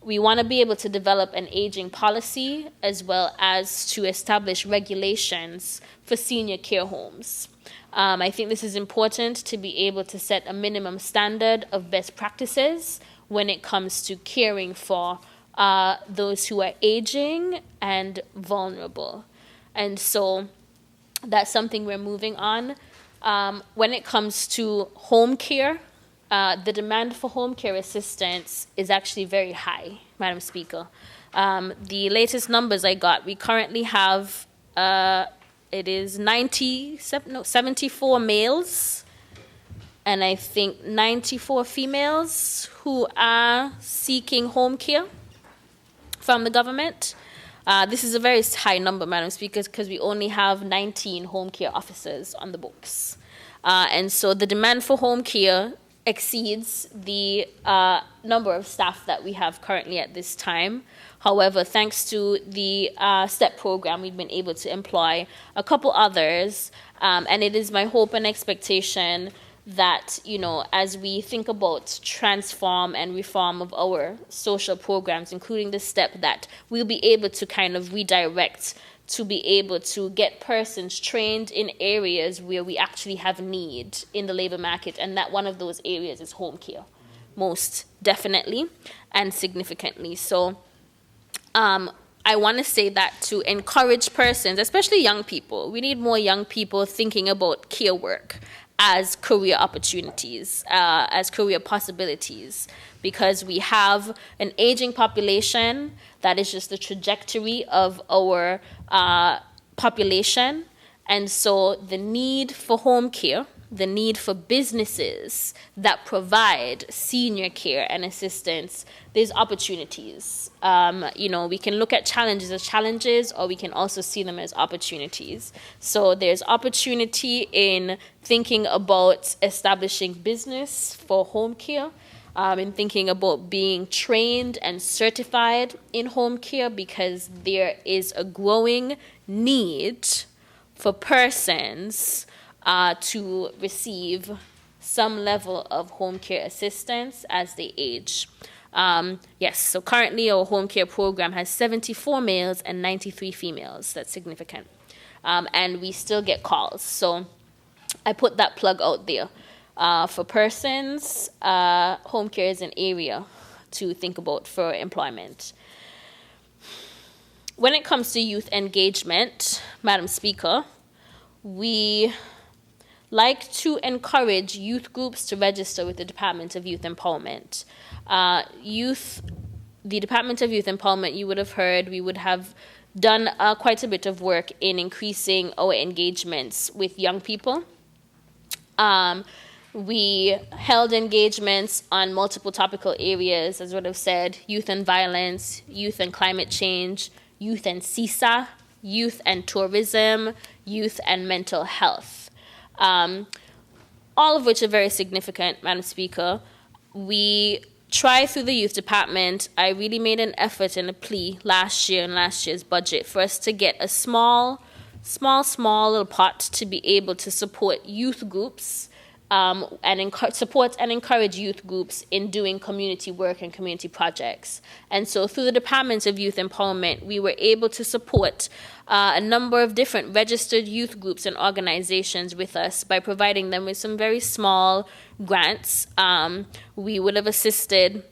we want to be able to develop an aging policy as well as to establish regulations for senior care homes. I think this is important to be able to set a minimum standard of best practices when it comes to caring for those who are aging and vulnerable. And so that's something we're moving on. When it comes to home care, the demand for home care assistance is actually very high, Madam Speaker. The latest numbers I got, we currently have, it is 74 males and I think 94 females who are seeking home care from the government. This is a very high number, Madam Speaker, because we only have 19 home care officers on the books. And so the demand for home care exceeds the number of staff that we have currently at this time. However, thanks to the STEP program, we've been able to employ a couple others. And it is my hope and expectation that, as we think about transform and reform of our social programs, including the STEP, that we'll be able to kind of redirect to be able to get persons trained in areas where we actually have need in the labor market, and that one of those areas is home care, most definitely and significantly. So I want to say that to encourage persons, especially young people, we need more young people thinking about care work as career opportunities, as career possibilities, because we have an aging population. That is just the trajectory of our population. And so the need for home care, the need for businesses that provide senior care and assistance, there's opportunities. We can look at challenges as challenges, or we can also see them as opportunities. So there's opportunity in thinking about establishing business for home care, in thinking about being trained and certified in home care, because there is a growing need for persons to receive some level of home care assistance as they age. So currently our home care program has 74 males and 93 females. That's significant. And we still get calls. So I put that plug out there. For persons, home care is an area to think about for employment. When it comes to youth engagement, Madam Speaker, we like to encourage youth groups to register with the Department of Youth Empowerment. The Department of Youth Empowerment, you would have heard, we would have done quite a bit of work in increasing our engagements with young people. We held engagements on multiple topical areas, as I would have said: youth and violence, youth and climate change, youth and CISA, youth and tourism, youth and mental health. All of which are very significant, Madam Speaker. We try through the youth department. I really made an effort and a plea last year in last year's budget for us to get a small little pot to be able to support youth groups, and support and encourage youth groups in doing community work and community projects. And so through the Department of Youth Empowerment, we were able to support a number of different registered youth groups and organizations with us by providing them with some very small grants. We would have assisted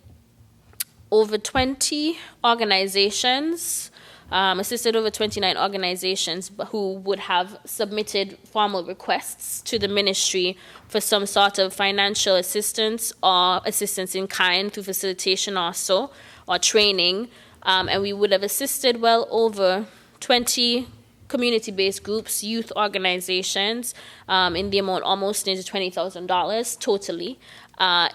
over 20 organizations, assisted over 29 organizations who would have submitted formal requests to the ministry for some sort of financial assistance or assistance in kind through facilitation also, or training. And we would have assisted well over 20 community-based groups, youth organizations, in the amount almost into $20,000 totally,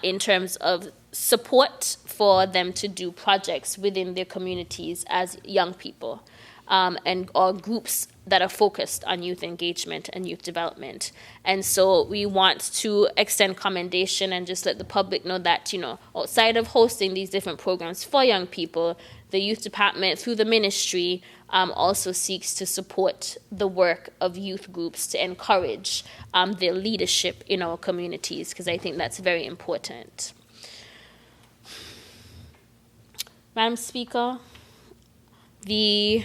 in terms of support for them to do projects within their communities as young people, or groups that are focused on youth engagement and youth development. And so we want to extend commendation and just let the public know that, outside of hosting these different programs for young people, the youth department through the ministry also seeks to support the work of youth groups to encourage their leadership in our communities, because I think that's very important. Madam Speaker, the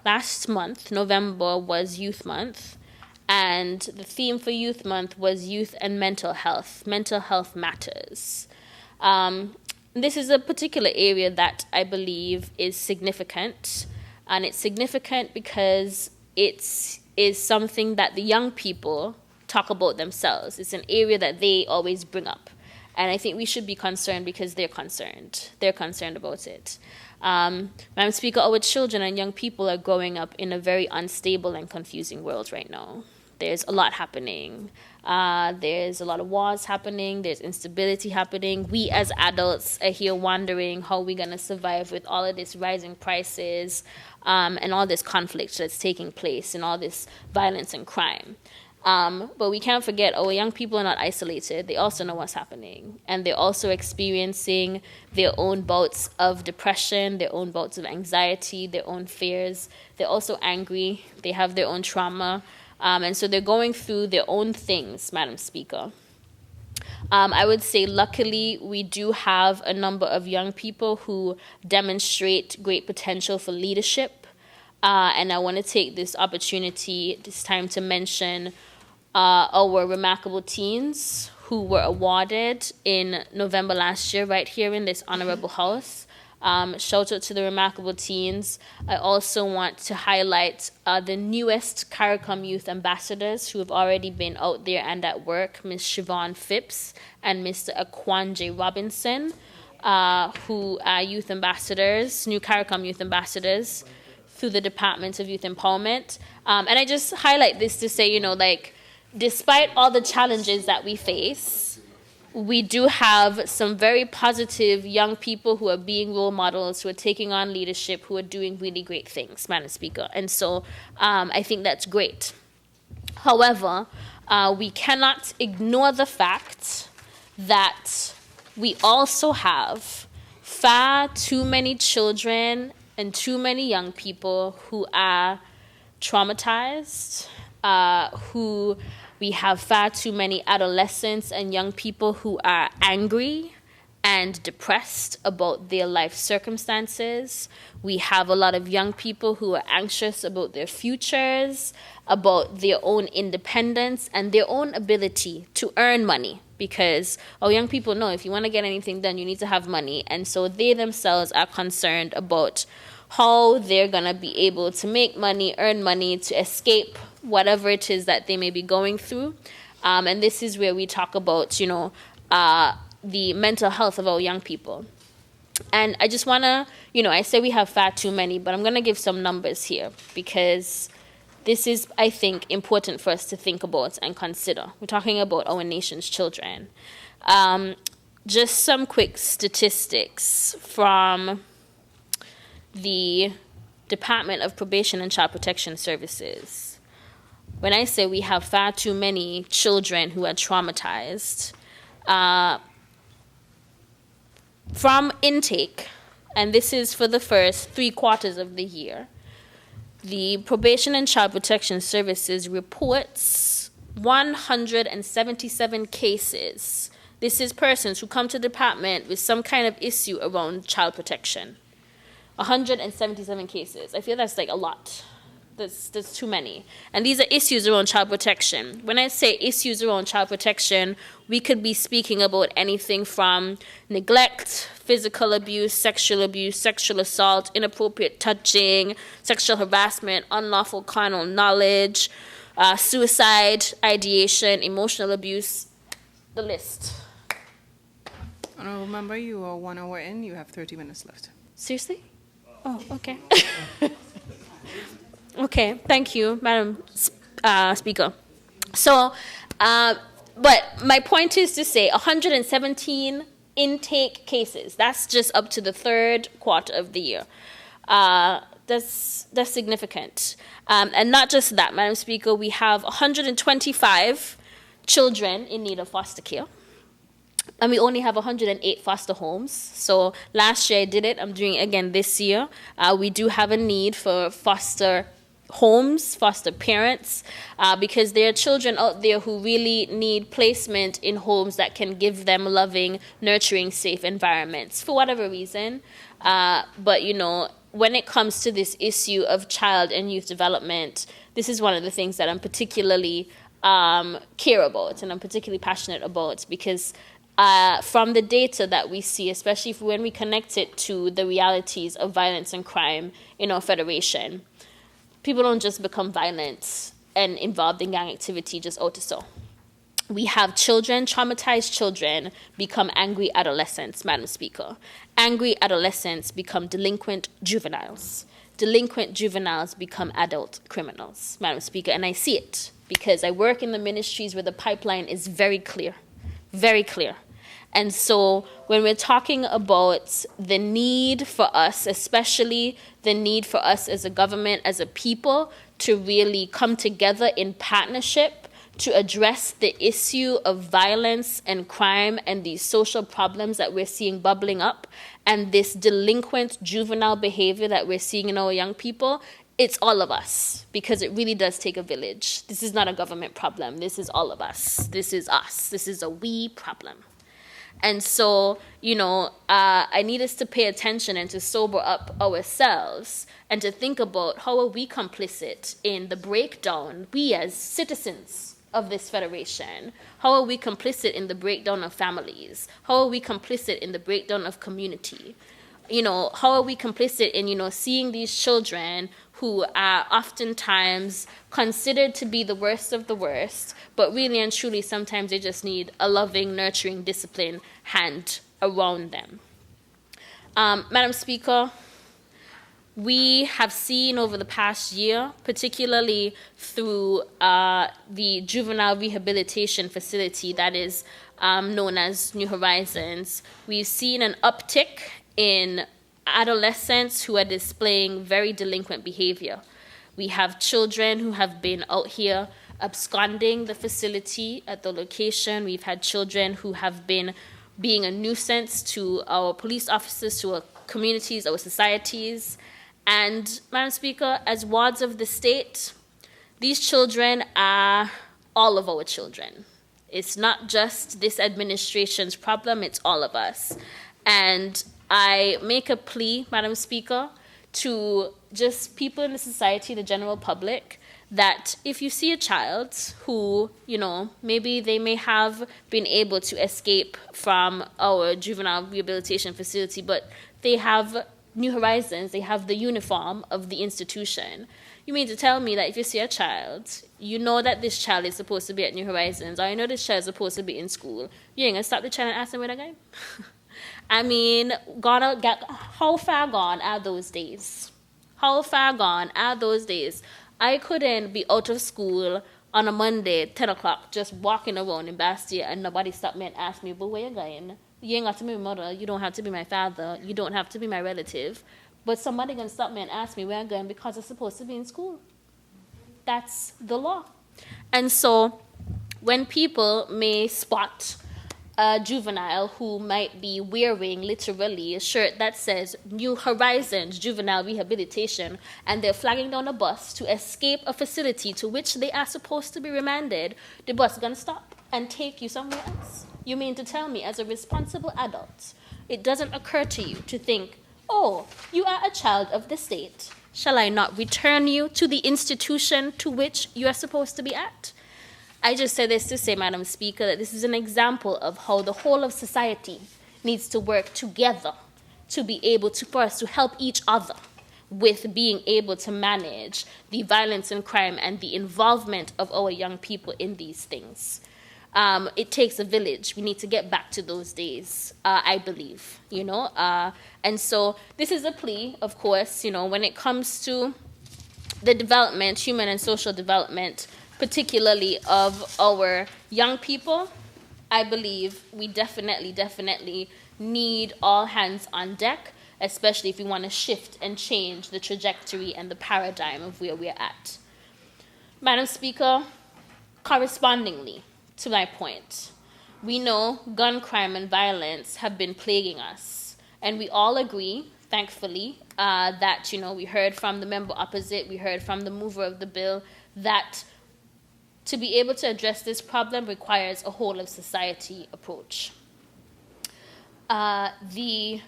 last month, November, was Youth Month, and the theme for Youth Month was youth and mental health. Mental health matters. This is a particular area that I believe is significant, and it's significant because it is something that the young people talk about themselves. It's an area that they always bring up. And I think we should be concerned because they're concerned. They're concerned about it. Madam Speaker, our children and young people are growing up in a very unstable and confusing world right now. There's a lot happening. There's a lot of wars happening. There's instability happening. We as adults are here wondering how we're going to survive with all of this rising prices, and all this conflict that's taking place, and all this violence and crime. But we can't forget our young people are not isolated. They also know what's happening. And they're also experiencing their own bouts of depression, their own bouts of anxiety, their own fears. They're also angry. They have their own trauma. And so they're going through their own things, Madam Speaker. I would say luckily we do have a number of young people who demonstrate great potential for leadership. And I want to take this opportunity, this time, to mention our remarkable teens who were awarded in November last year right here in this honorable house. Shout out to the remarkable teens. I also want to highlight the newest CARICOM youth ambassadors who have already been out there and at work, Ms. Siobhan Phipps and Mr. Akwanje Robinson, who are youth ambassadors, new CARICOM youth ambassadors through the Department of Youth Empowerment. And I just highlight this to say, despite all the challenges that we face, we do have some very positive young people who are being role models, who are taking on leadership, who are doing really great things, Madam Speaker. And so I think that's great. However, we cannot ignore the fact that we also have far too many children and too many young people who are traumatized, who we have far too many adolescents and young people who are angry and depressed about their life circumstances. We have a lot of young people who are anxious about their futures, about their own independence and their own ability to earn money. Because our young people know if you want to get anything done, you need to have money. And so they themselves are concerned about how they're going to be able to make money, earn money, to escape whatever it is that they may be going through. And this is where we talk about, the mental health of our young people. And I just want to, I say we have far too many, but I'm going to give some numbers here because this is, I think, important for us to think about and consider. We're talking about our nation's children. Just some quick statistics from the Department of Probation and Child Protection Services. When I say we have far too many children who are traumatized, from intake, and this is for the first 3 quarters of the year, the Probation and Child Protection Services reports 177 cases. This is persons who come to the department with some kind of issue around child protection. 177 cases. I feel that's like a lot. That's too many. And these are issues around child protection. When I say issues around child protection, we could be speaking about anything from neglect, physical abuse, sexual assault, inappropriate touching, sexual harassment, unlawful carnal knowledge, suicide, ideation, emotional abuse, the list. And remember, you are 1 hour in, you have 30 minutes left. Seriously? Oh, okay. Okay, thank you, Madam Speaker. So, but my point is to say 117 intake cases. That's just up to the 3rd quarter of the year. That's significant. And not just that, Madam Speaker, we have 125 children in need of foster care. And we only have 108 foster homes. So last year I did it. I'm doing it again this year. We do have a need for foster homes, foster parents, because there are children out there who really need placement in homes that can give them loving, nurturing, safe environments for whatever reason. But, when it comes to this issue of child and youth development, this is one of the things that I'm particularly care about and I'm particularly passionate about because from the data that we see, especially when we connect it to the realities of violence and crime in our federation, people don't just become violent and involved in gang activity just out of so. We have children, traumatized children, become angry adolescents, Madam Speaker. Angry adolescents become delinquent juveniles. Delinquent juveniles become adult criminals, Madam Speaker. And I see it because I work in the ministries where the pipeline is very clear, very clear. And so when we're talking about the need for us, especially the need for us as a government, as a people, to really come together in partnership to address the issue of violence and crime and these social problems that we're seeing bubbling up and this delinquent juvenile behavior that we're seeing in our young people, it's all of us because it really does take a village. This is not a government problem. This is all of us. This is us. This is a we problem. And so, I need us to pay attention and to sober up ourselves and to think about how are we complicit in the breakdown, we as citizens of this federation, how are we complicit in the breakdown of families? How are we complicit in the breakdown of community? How are we complicit in, seeing these children who are oftentimes considered to be the worst of the worst, but really and truly sometimes they just need a loving, nurturing, disciplined hand around them. Madam Speaker, we have seen over the past year, particularly through the juvenile rehabilitation facility that is known as New Horizons, we've seen an uptick in adolescents who are displaying very delinquent behavior. We have children who have been out here absconding the facility at the location. We've had children who have been being a nuisance to our police officers, to our communities, our societies. And, Madam Speaker, as wards of the state, these children are all of our children. It's not just this administration's problem, it's all of us. And I make a plea, Madam Speaker, to just people in the society, the general public, that if you see a child who, maybe they may have been able to escape from our juvenile rehabilitation facility, but they have New Horizons, they have the uniform of the institution. You mean to tell me that if you see a child, you know that this child is supposed to be at New Horizons, or you know this child is supposed to be in school, you ain't gonna stop the child and ask them where they're going? I mean, how far gone are those days? How far gone are those days? I couldn't be out of school on a Monday, 10 o'clock, just walking around in Bastille, and nobody stopped me and asked me, but where you going? You ain't got to be my mother. You don't have to be my father. You don't have to be my relative. But somebody going to stop me and ask me where I'm going because I'm supposed to be in school. That's the law. And so when people may spot a juvenile who might be wearing literally a shirt that says New Horizons Juvenile Rehabilitation, and they're flagging down a bus to escape a facility to which they are supposed to be remanded, the bus is going to stop and take you somewhere else. You mean to tell me, as a responsible adult, it doesn't occur to you to think, oh, you are a child of the state. Shall I not return you to the institution to which you are supposed to be at? I just said this to say, Madam Speaker, that this is an example of how the whole of society needs to work together to be able to, for us to help each other with being able to manage the violence and crime and the involvement of our young people in these things. It takes a village. We need to get back to those days, I believe, And so this is a plea, of course, when it comes to the development, human and social development, particularly of our young people. I believe we definitely need all hands on deck, especially if we want to shift and change the trajectory and the paradigm of where we're at. Madam Speaker, correspondingly to my point, we know gun crime and violence have been plaguing us, and we all agree, thankfully, that, we heard from the member opposite, we heard from the mover of the bill, that to be able to address this problem requires a whole of society approach. The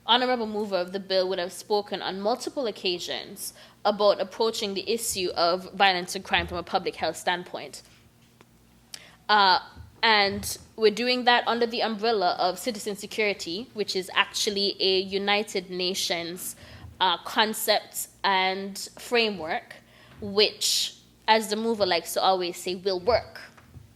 honorable mover of the bill would have spoken on multiple occasions about approaching the issue of violence and crime from a public health standpoint. And we're doing that under the umbrella of citizen security, which is actually a United Nations concept and framework, which, as the mover likes to always say, will work.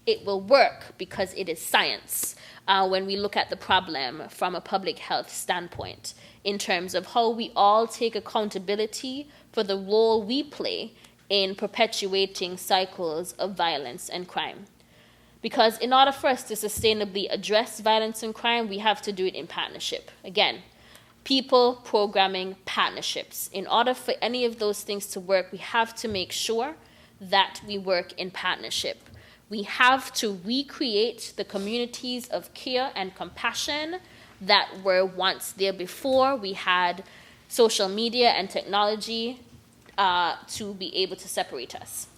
It will work because it is science when we look at the problem from a public health standpoint in terms of how we all take accountability for the role we play in perpetuating cycles of violence and crime. Because in order for us to sustainably address violence and crime, we have to do it in partnership. Again, people, programming, partnerships. In order for any of those things to work, we have to make sure that we work in partnership. We have to recreate the communities of care and compassion that were once there before we had social media and technology to be able to separate us.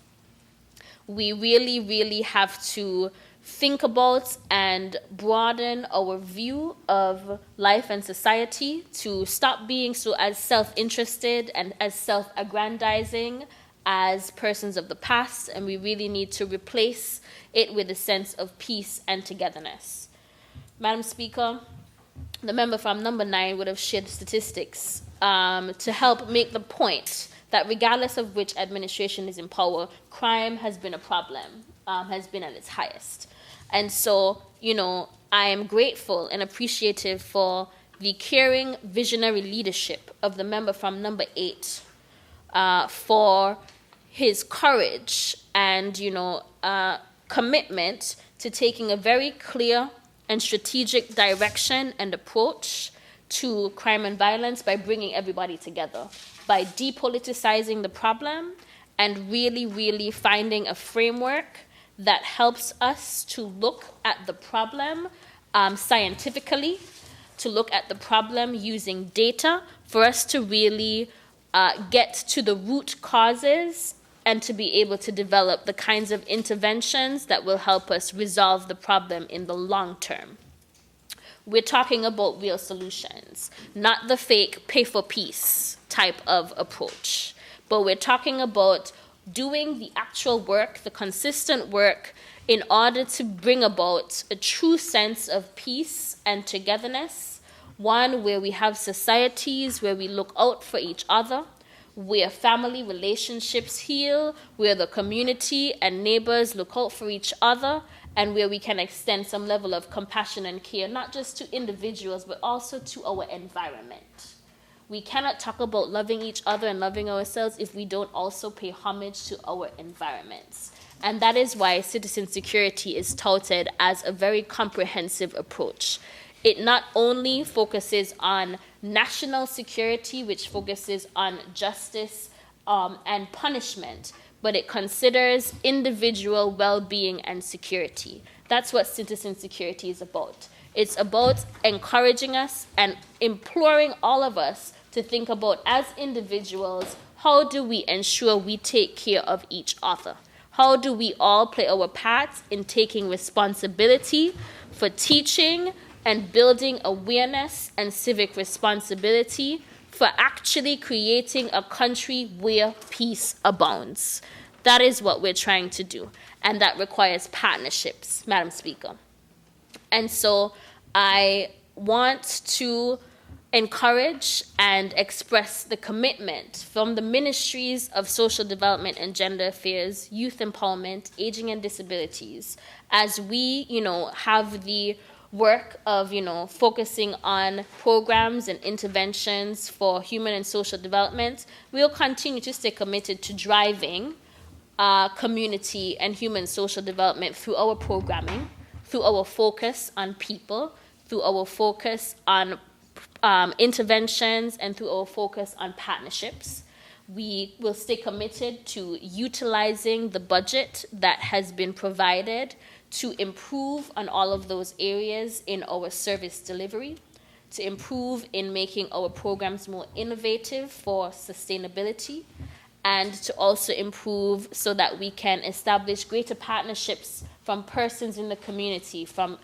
We really have to think about and broaden our view of life and society to stop being so as self-interested and as self-aggrandizing as persons of the past, and we really need to replace it with a sense of peace and togetherness. Madam Speaker, the member from number 9 would have shared statistics to help make the point that regardless of which administration is in power, crime has been a problem, has been at its highest. And so, I am grateful and appreciative for the caring visionary leadership of the member from number 8 for his courage and, commitment to taking a very clear and strategic direction and approach to crime and violence by bringing everybody together, by depoliticizing the problem and really, really finding a framework that helps us to look at the problem scientifically, to look at the problem using data, for us to really get to the root causes and to be able to develop the kinds of interventions that will help us resolve the problem in the long term. We're talking about real solutions, not the fake pay for peace type of approach, but we're talking about doing the actual work, the consistent work, in order to bring about a true sense of peace and togetherness, one where we have societies where we look out for each other, where family relationships heal, where the community and neighbors look out for each other, and where we can extend some level of compassion and care, not just to individuals, but also to our environment. We cannot talk about loving each other and loving ourselves if we don't also pay homage to our environments. And that is why citizen security is touted as a very comprehensive approach. It not only focuses on national security, which focuses on justice and punishment, but it considers individual well-being and security. That's what citizen security is about. It's about encouraging us and imploring all of us to think about, as individuals, how do we ensure we take care of each other? How do we all play our parts in taking responsibility for teaching and building awareness and civic responsibility for actually creating a country where peace abounds? That is what we're trying to do, and that requires partnerships, Madam Speaker. And so I want to encourage and express the commitment from the Ministries of Social Development and Gender Affairs, Youth Empowerment, Aging and Disabilities, as we, have the work of, focusing on programs and interventions for human and social development. We'll continue to stay committed to driving community and human social development through our programming, through our focus on people, through our focus on interventions, and through our focus on partnerships. We will stay committed to utilizing the budget that has been provided to improve on all of those areas in our service delivery, to improve in making our programs more innovative for sustainability, and to also improve so that we can establish greater partnerships from persons in the community, from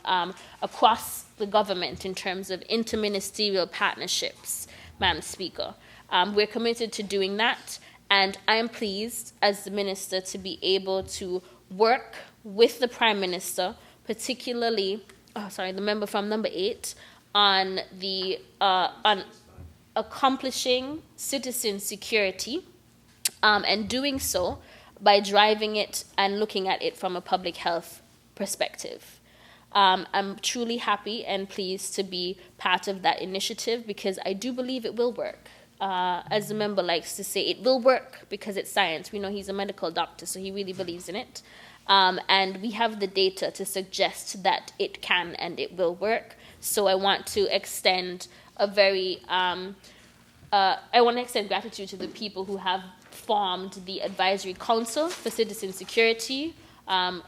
across the government in terms of interministerial partnerships, Madam Speaker. We're committed to doing that, and I am pleased as the Minister to be able to work with the Prime Minister, particularly, the member from number 8, on accomplishing citizen security, and doing so by driving it and looking at it from a public health perspective. I'm truly happy and pleased to be part of that initiative because I do believe it will work. As the member likes to say, it will work because it's science. We know he's a medical doctor, so he really believes in it. And we have the data to suggest that it can and it will work. So I want to extend gratitude to the people who have formed the Advisory Council for Citizen Security,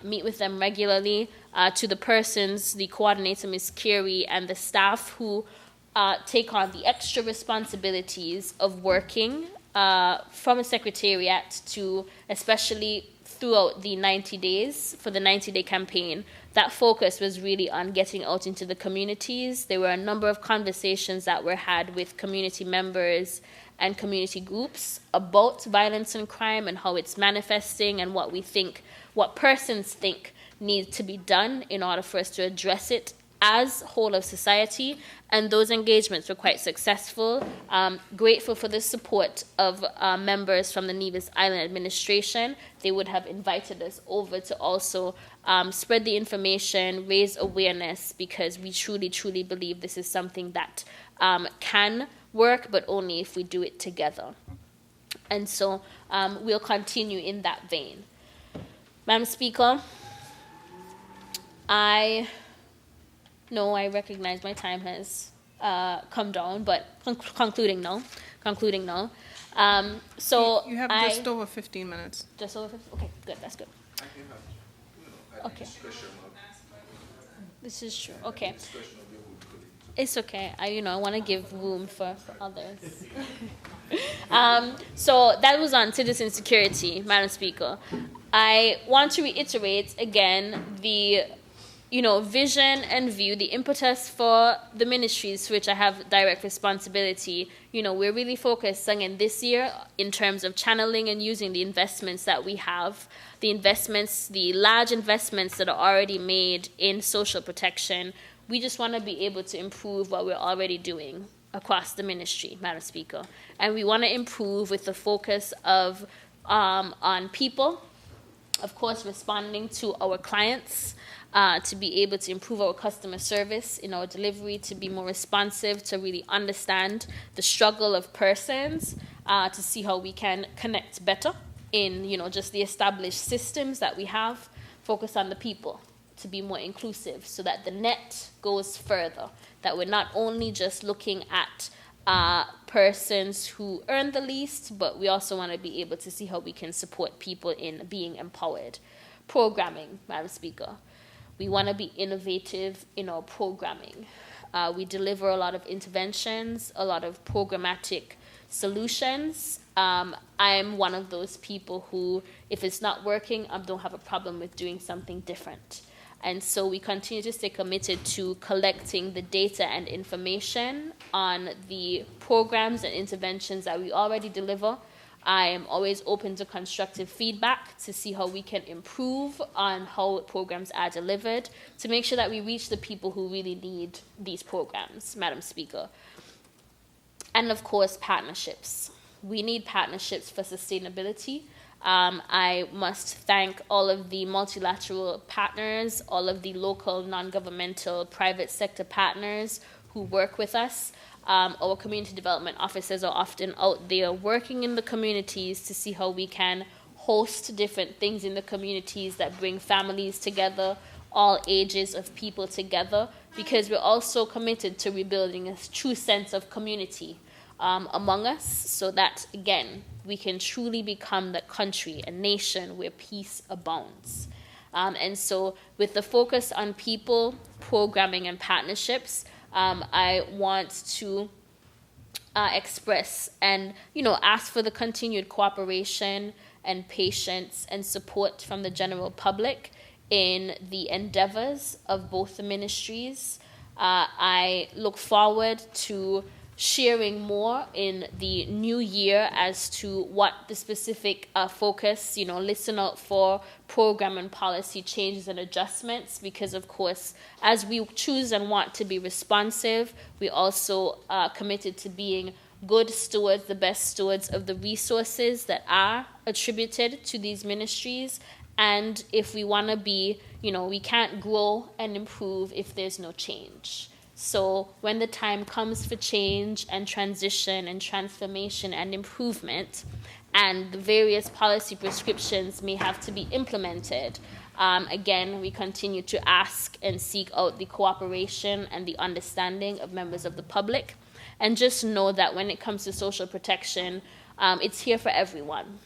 meet with them regularly, to the persons, the coordinator, Ms. Carey, and the staff who take on the extra responsibilities of working from a secretariat to, especially throughout the 90 days, for the 90-day campaign. That focus was really on getting out into the communities. There were a number of conversations that were had with community members and community groups about violence and crime and how it's manifesting and what persons think needs to be done in order for us to address it as whole of society. And those engagements were quite successful. Grateful for the support of members from the Nevis Island administration. They would have invited us over to also spread the information, raise awareness, because we truly, truly believe this is something that can work, but only if we do it together. And so we'll continue in that vein. Madam Speaker, I know I recognize my time has come down, but concluding now. So You have just over 15 minutes. Just over 15? Okay, good, that's good. I can have Okay. discussion of This is true, okay. discussion of your good colleague. It's okay. I want to give room for others. So that was on citizen security, Madam Speaker. I want to reiterate again the vision and view, the impetus for the ministries for which I have direct responsibility. We're really focused again this year in terms of channeling and using the investments that we have, the large investments that are already made in social protection. We just want to be able to improve what we're already doing across the ministry, Madam Speaker. And we want to improve with the focus of on people, of course, responding to our clients, to be able to improve our customer service in our delivery, to be more responsive, to really understand the struggle of persons, to see how we can connect better in, just the established systems that we have, focus on the people, to be more inclusive so that the net goes further, that we're not only just looking at persons who earn the least, but we also want to be able to see how we can support people in being empowered. Programming, Madam Speaker. We want to be innovative in our programming. We deliver a lot of interventions, a lot of programmatic solutions. I'm one of those people who, if it's not working, I don't have a problem with doing something different. And so we continue to stay committed to collecting the data and information on the programs and interventions that we already deliver. I am always open to constructive feedback to see how we can improve on how programs are delivered, to make sure that we reach the people who really need these programs, Madam Speaker. And of course, partnerships. We need partnerships for sustainability. I must thank all of the multilateral partners, all of the local non-governmental private sector partners who work with us. Our community development officers are often out there working in the communities to see how we can host different things in the communities that bring families together, all ages of people together, because we're also committed to rebuilding a true sense of community among us, so that, again, we can truly become the country, a nation where peace abounds. And so with the focus on people, programming, and partnerships, I want to express and, ask for the continued cooperation and patience and support from the general public in the endeavors of both the ministries. I look forward to sharing more in the new year as to what the specific focus, listen out for program and policy changes and adjustments, because of course, as we choose and want to be responsive, we also are committed to being good stewards, the best stewards of the resources that are attributed to these ministries. And if we want to be, we can't grow and improve if there's no change. So when the time comes for change and transition and transformation and improvement, and the various policy prescriptions may have to be implemented, again, we continue to ask and seek out the cooperation and the understanding of members of the public. And just know that when it comes to social protection, it's here for everyone.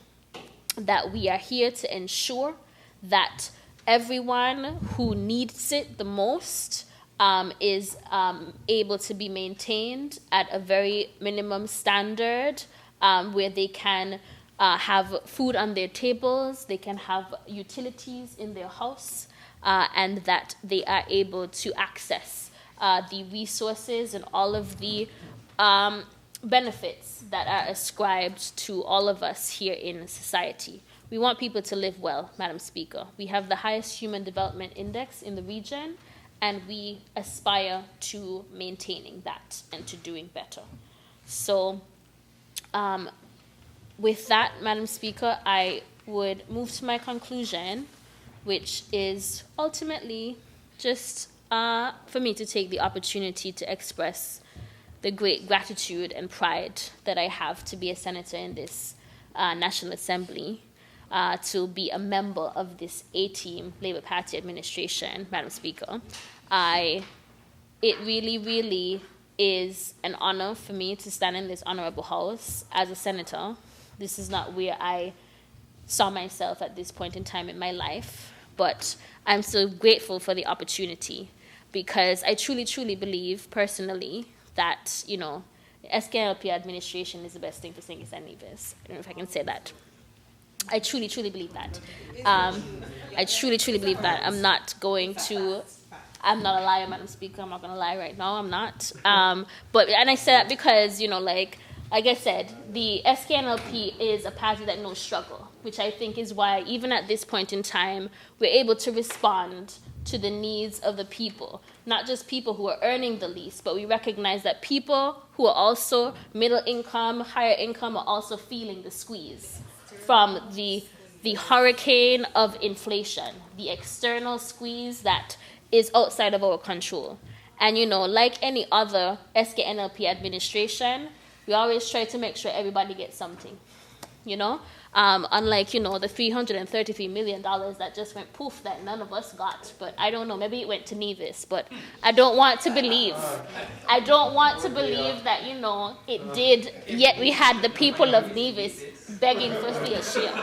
That we are here to ensure that everyone who needs it the most is able to be maintained at a very minimum standard, where they can have food on their tables, they can have utilities in their house, and that they are able to access the resources and all of the benefits that are ascribed to all of us here in society. We want people to live well, Madam Speaker. We have the highest human development index in the region, and we aspire to maintaining that and to doing better. So with that, Madam Speaker, I would move to my conclusion, which is ultimately just for me to take the opportunity to express the great gratitude and pride that I have to be a senator in this National Assembly, to be a member of this A-team Labour Party administration, Madam Speaker. It really, really is an honor for me to stand in this honorable house as a senator. This is not where I saw myself at this point in time in my life, but I'm so grateful for the opportunity, because I truly, truly believe personally that, you know, the SKLP administration is the best thing for St. Kitts and Nevis. I don't know if I can say that. I truly, truly believe that. I truly, truly believe that. I'm not a liar, Madam Speaker. I'm not going to lie right now. I'm not. And I say that because, you know, like I said, the SKNLP is a party that knows struggle, which I think is why, even at this point in time, we're able to respond to the needs of the people. Not just people who are earning the least, but we recognize that people who are also middle income, higher income, are also feeling the squeeze from the hurricane of inflation, the external squeeze that is outside of our control. And, you know, like any other SKNLP administration, we always try to make sure everybody gets something, you know? Unlike, you know, the $333 million that just went poof that none of us got. But I don't know, maybe it went to Nevis. But I don't want to believe that, you know, it did. Yet we had the people of Nevis begging for fair share.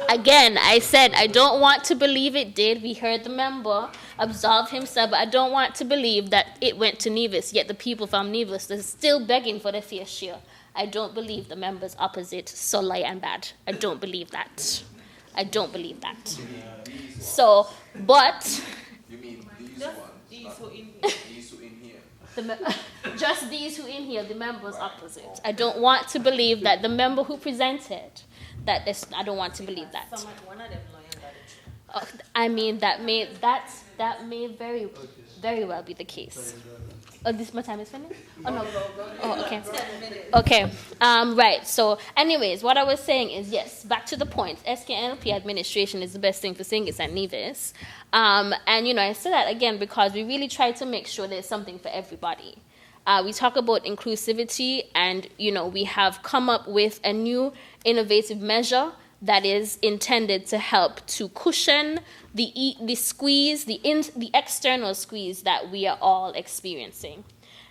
Again, I said I don't want to believe it did. We heard the member absolve himself, but I don't want to believe that it went to Nevis, yet the people from Nevis are still begging for their fair share. I don't believe the members opposite Solai and bad. I don't believe that. I don't believe that. So, but... You mean these who in here? Just these who in here, the members opposite. I don't want to believe that the member who presented, I don't want to believe that. I mean, that may very, very well be the case. Oh, my time is finished? Oh, no. Oh, okay. Okay. Right. So, anyways, what I was saying is, yes, back to the point. SKNLP administration is the best thing for St. Kitts and Nevis. And, you know, I say that again because we really try to make sure there's something for everybody. We talk about inclusivity, and, you know, we have come up with a new innovative measure that is intended to help to cushion the squeeze, the external squeeze that we are all experiencing.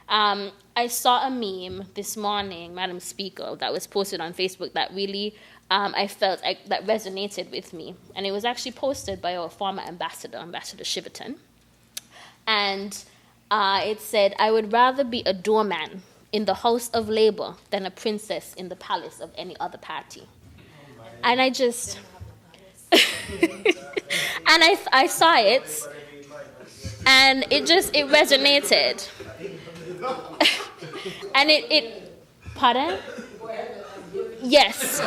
I saw a meme this morning, Madam Speaker, that was posted on Facebook that really I felt that resonated with me. And it was actually posted by our former ambassador, Ambassador Shiverton. And it said, "I would rather be a doorman in the House of Labour than a princess in the palace of any other party." And I just, and I saw it, and it resonated. And pardon? Yes.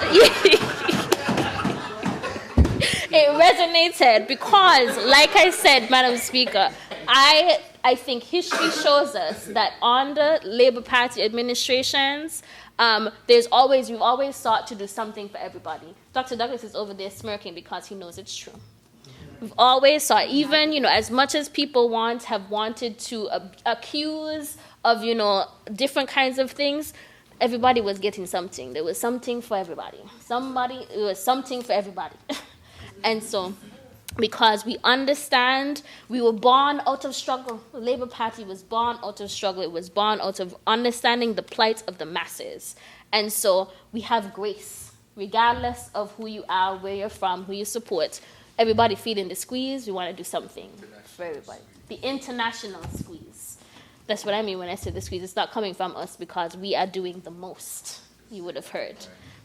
It resonated because, like I said, Madam Speaker, I think history shows us that under Labour Party administrations, we've always sought to do something for everybody. Dr. Douglas is over there smirking because he knows it's true. We've always sought, even, you know, as much as people have wanted to accuse of, you know, different kinds of things, everybody was getting something. There was something for everybody. It was something for everybody. And so, because we understand, we were born out of struggle. The Labour Party was born out of struggle. It was born out of understanding the plight of the masses. And so we have grace, regardless of who you are, where you're from, who you support. Everybody feeling the squeeze, we want to do something for everybody. The international squeeze. That's what I mean when I say the squeeze. It's not coming from us because we are doing the most, you would have heard.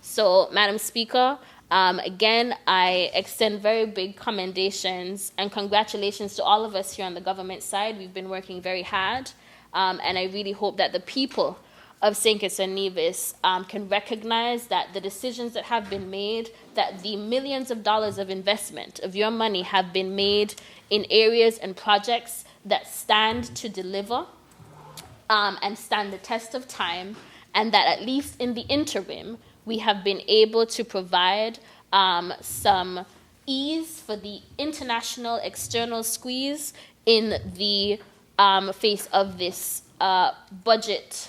So, Madam Speaker, again, I extend very big commendations and congratulations to all of us here on the government side. We've been working very hard, and I really hope that the people of St. Kitts and Nevis can recognize that the decisions that have been made, that the millions of dollars of investment of your money have been made in areas and projects that stand to deliver and stand the test of time, and that at least in the interim, we have been able to provide some ease for the international external squeeze in the face of this budget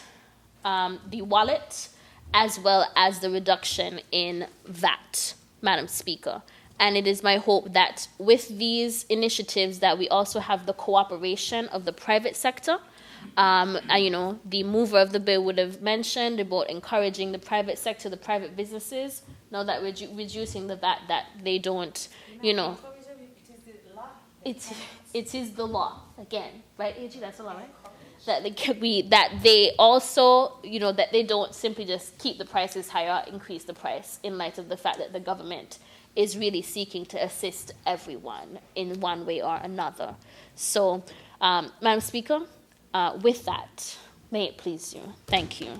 the wallet, as well as the reduction in VAT, Madam Speaker. And it is my hope that with these initiatives that we also have the cooperation of the private sector. And, the mover of the bill would have mentioned about encouraging the private sector, the private businesses, now that we're reducing the VAT, that they don't, it is the law, again, right, AG, that's the law, right? That they also, that they don't simply just keep the prices higher, increase the price, in light of the fact that the government is really seeking to assist everyone in one way or another. So, Madam Speaker, with that, may it please you. Thank you.